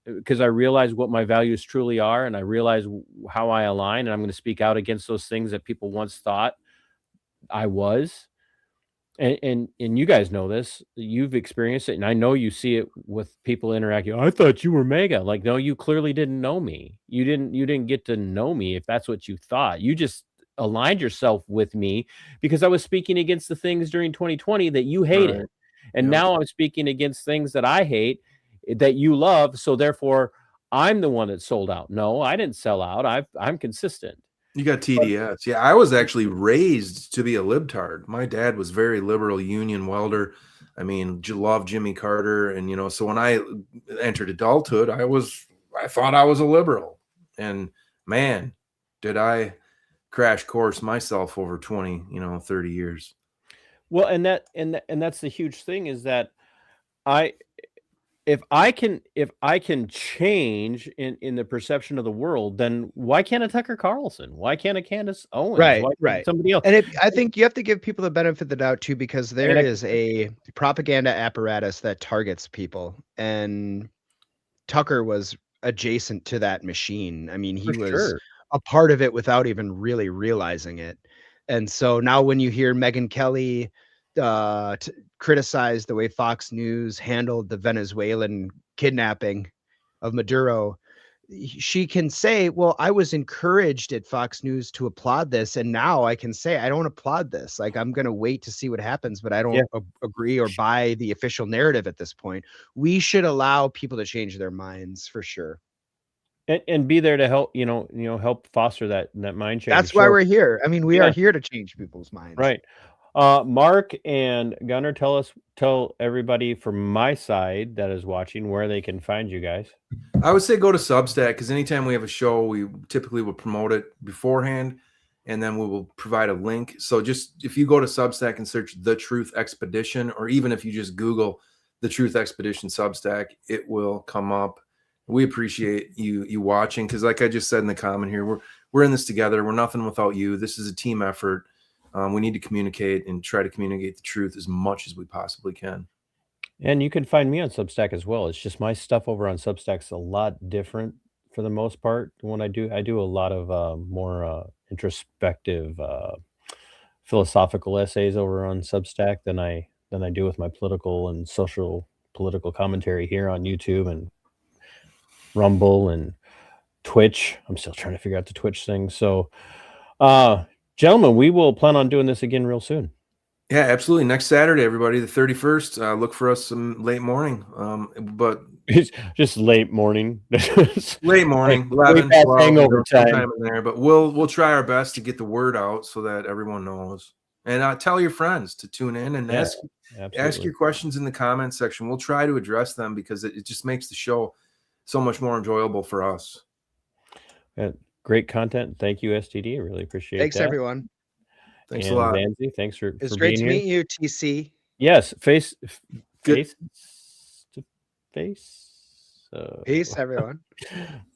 because I realize what my values truly are, and I realize how I align, and I'm going to speak out against those things that people once thought I was. And you guys know this, you've experienced it, and I know you see it with people interacting. I thought you were mega. Like, no, you clearly didn't know me. You didn't get to know me if that's what you thought. You just aligned yourself with me because I was speaking against the things during 2020 that you hated. Right. And now I'm speaking against things that I hate that you love. So therefore I'm the one that sold out. No, I didn't sell out. I'm consistent. You got TDS. Yeah, I was actually raised to be a libtard. My dad was very liberal union welder. I mean, loved Jimmy Carter. And, so when I entered adulthood, I thought I was a liberal. And man, did I crash course myself over 20, 30 years. Well, and that's the huge thing, is that if I can change in the perception of the world, then why can't a Tucker Carlson? Why can't a Candace Owens? Right, Why can't right. somebody else? And I think you have to give people the benefit of the doubt too, because there is a propaganda apparatus that targets people, and Tucker was adjacent to that machine. I mean, he was a part of it without even really realizing it. And so now when you hear Megyn Kelly criticize the way Fox News handled the Venezuelan kidnapping of Maduro, she can say, well, I was encouraged at Fox News to applaud this, and now I can say I don't applaud this. Like, I'm going to wait to see what happens, but I don't agree or buy the official narrative at this point. We should allow people to change their minds, for sure. And be there to help, help foster that mind change. That's why we're here. I mean, we are here to change people's minds. Right. Mark and Gunnar, tell everybody from my side that is watching where they can find you guys. I would say go to Substack, because anytime we have a show, we typically will promote it beforehand, and then we will provide a link. So just if you go to Substack and search The Truth Expedition, or even if you just Google The Truth Expedition Substack, it will come up. We appreciate you watching, because like I just said in the comment here, we're in this together. We're nothing without you. This is a team effort. We need to communicate and try to communicate the truth as much as we possibly can. And you can find me on Substack as well. It's just my stuff over on Substack's a lot different for the most part. When I do a lot of more introspective philosophical essays over on Substack than I do with my political and political commentary here on YouTube and Rumble and Twitch. I'm still trying to figure out the Twitch thing. So, gentlemen, we will plan on doing this again real soon. Yeah, absolutely. Next Saturday, everybody, the 31st. Look for us some late morning. But it's just late morning. Late morning, like 11, 12, hangover sometime in there. But we'll try our best to get the word out so that everyone knows. And tell your friends to tune in and ask your questions in the comment section. We'll try to address them because it just makes the show so much more enjoyable for us. Great content. Thank you, STD. I really appreciate it. Thanks, everyone. Thanks a lot. Zanzi, thanks for It's for great being to here. meet you, TC. Yes, face Good. to face. Peace, everyone.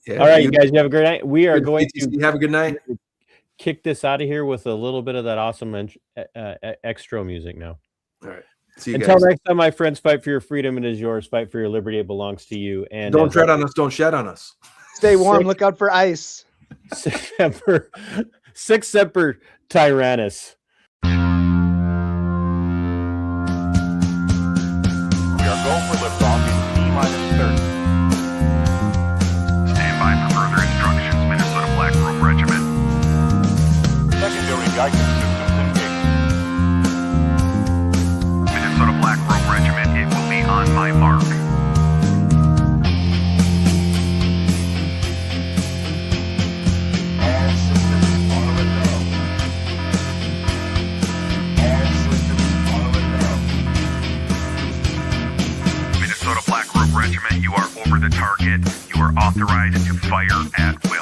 Yeah, All right, you guys, you have a great night. We are going to have a good night. kick this out of here with a little bit of that awesome extra music now. All right. See you Until guys. next time, my friends, fight for your freedom. It is yours. Fight for your liberty. It belongs to you. And Don't tread on us. Don't shed on us. Stay warm. Look out for ice. Semper Tyrannus. We are go for liftoff in T-30. Stand by for further instructions, Minnesota Black Robe Regiment. Secondary guidance systems engaged. Minnesota Black Robe Regiment, it will be on my mark. All systems are go. All systems are go. Minnesota Black Robe Regiment, you are over the target. You are authorized to fire at will.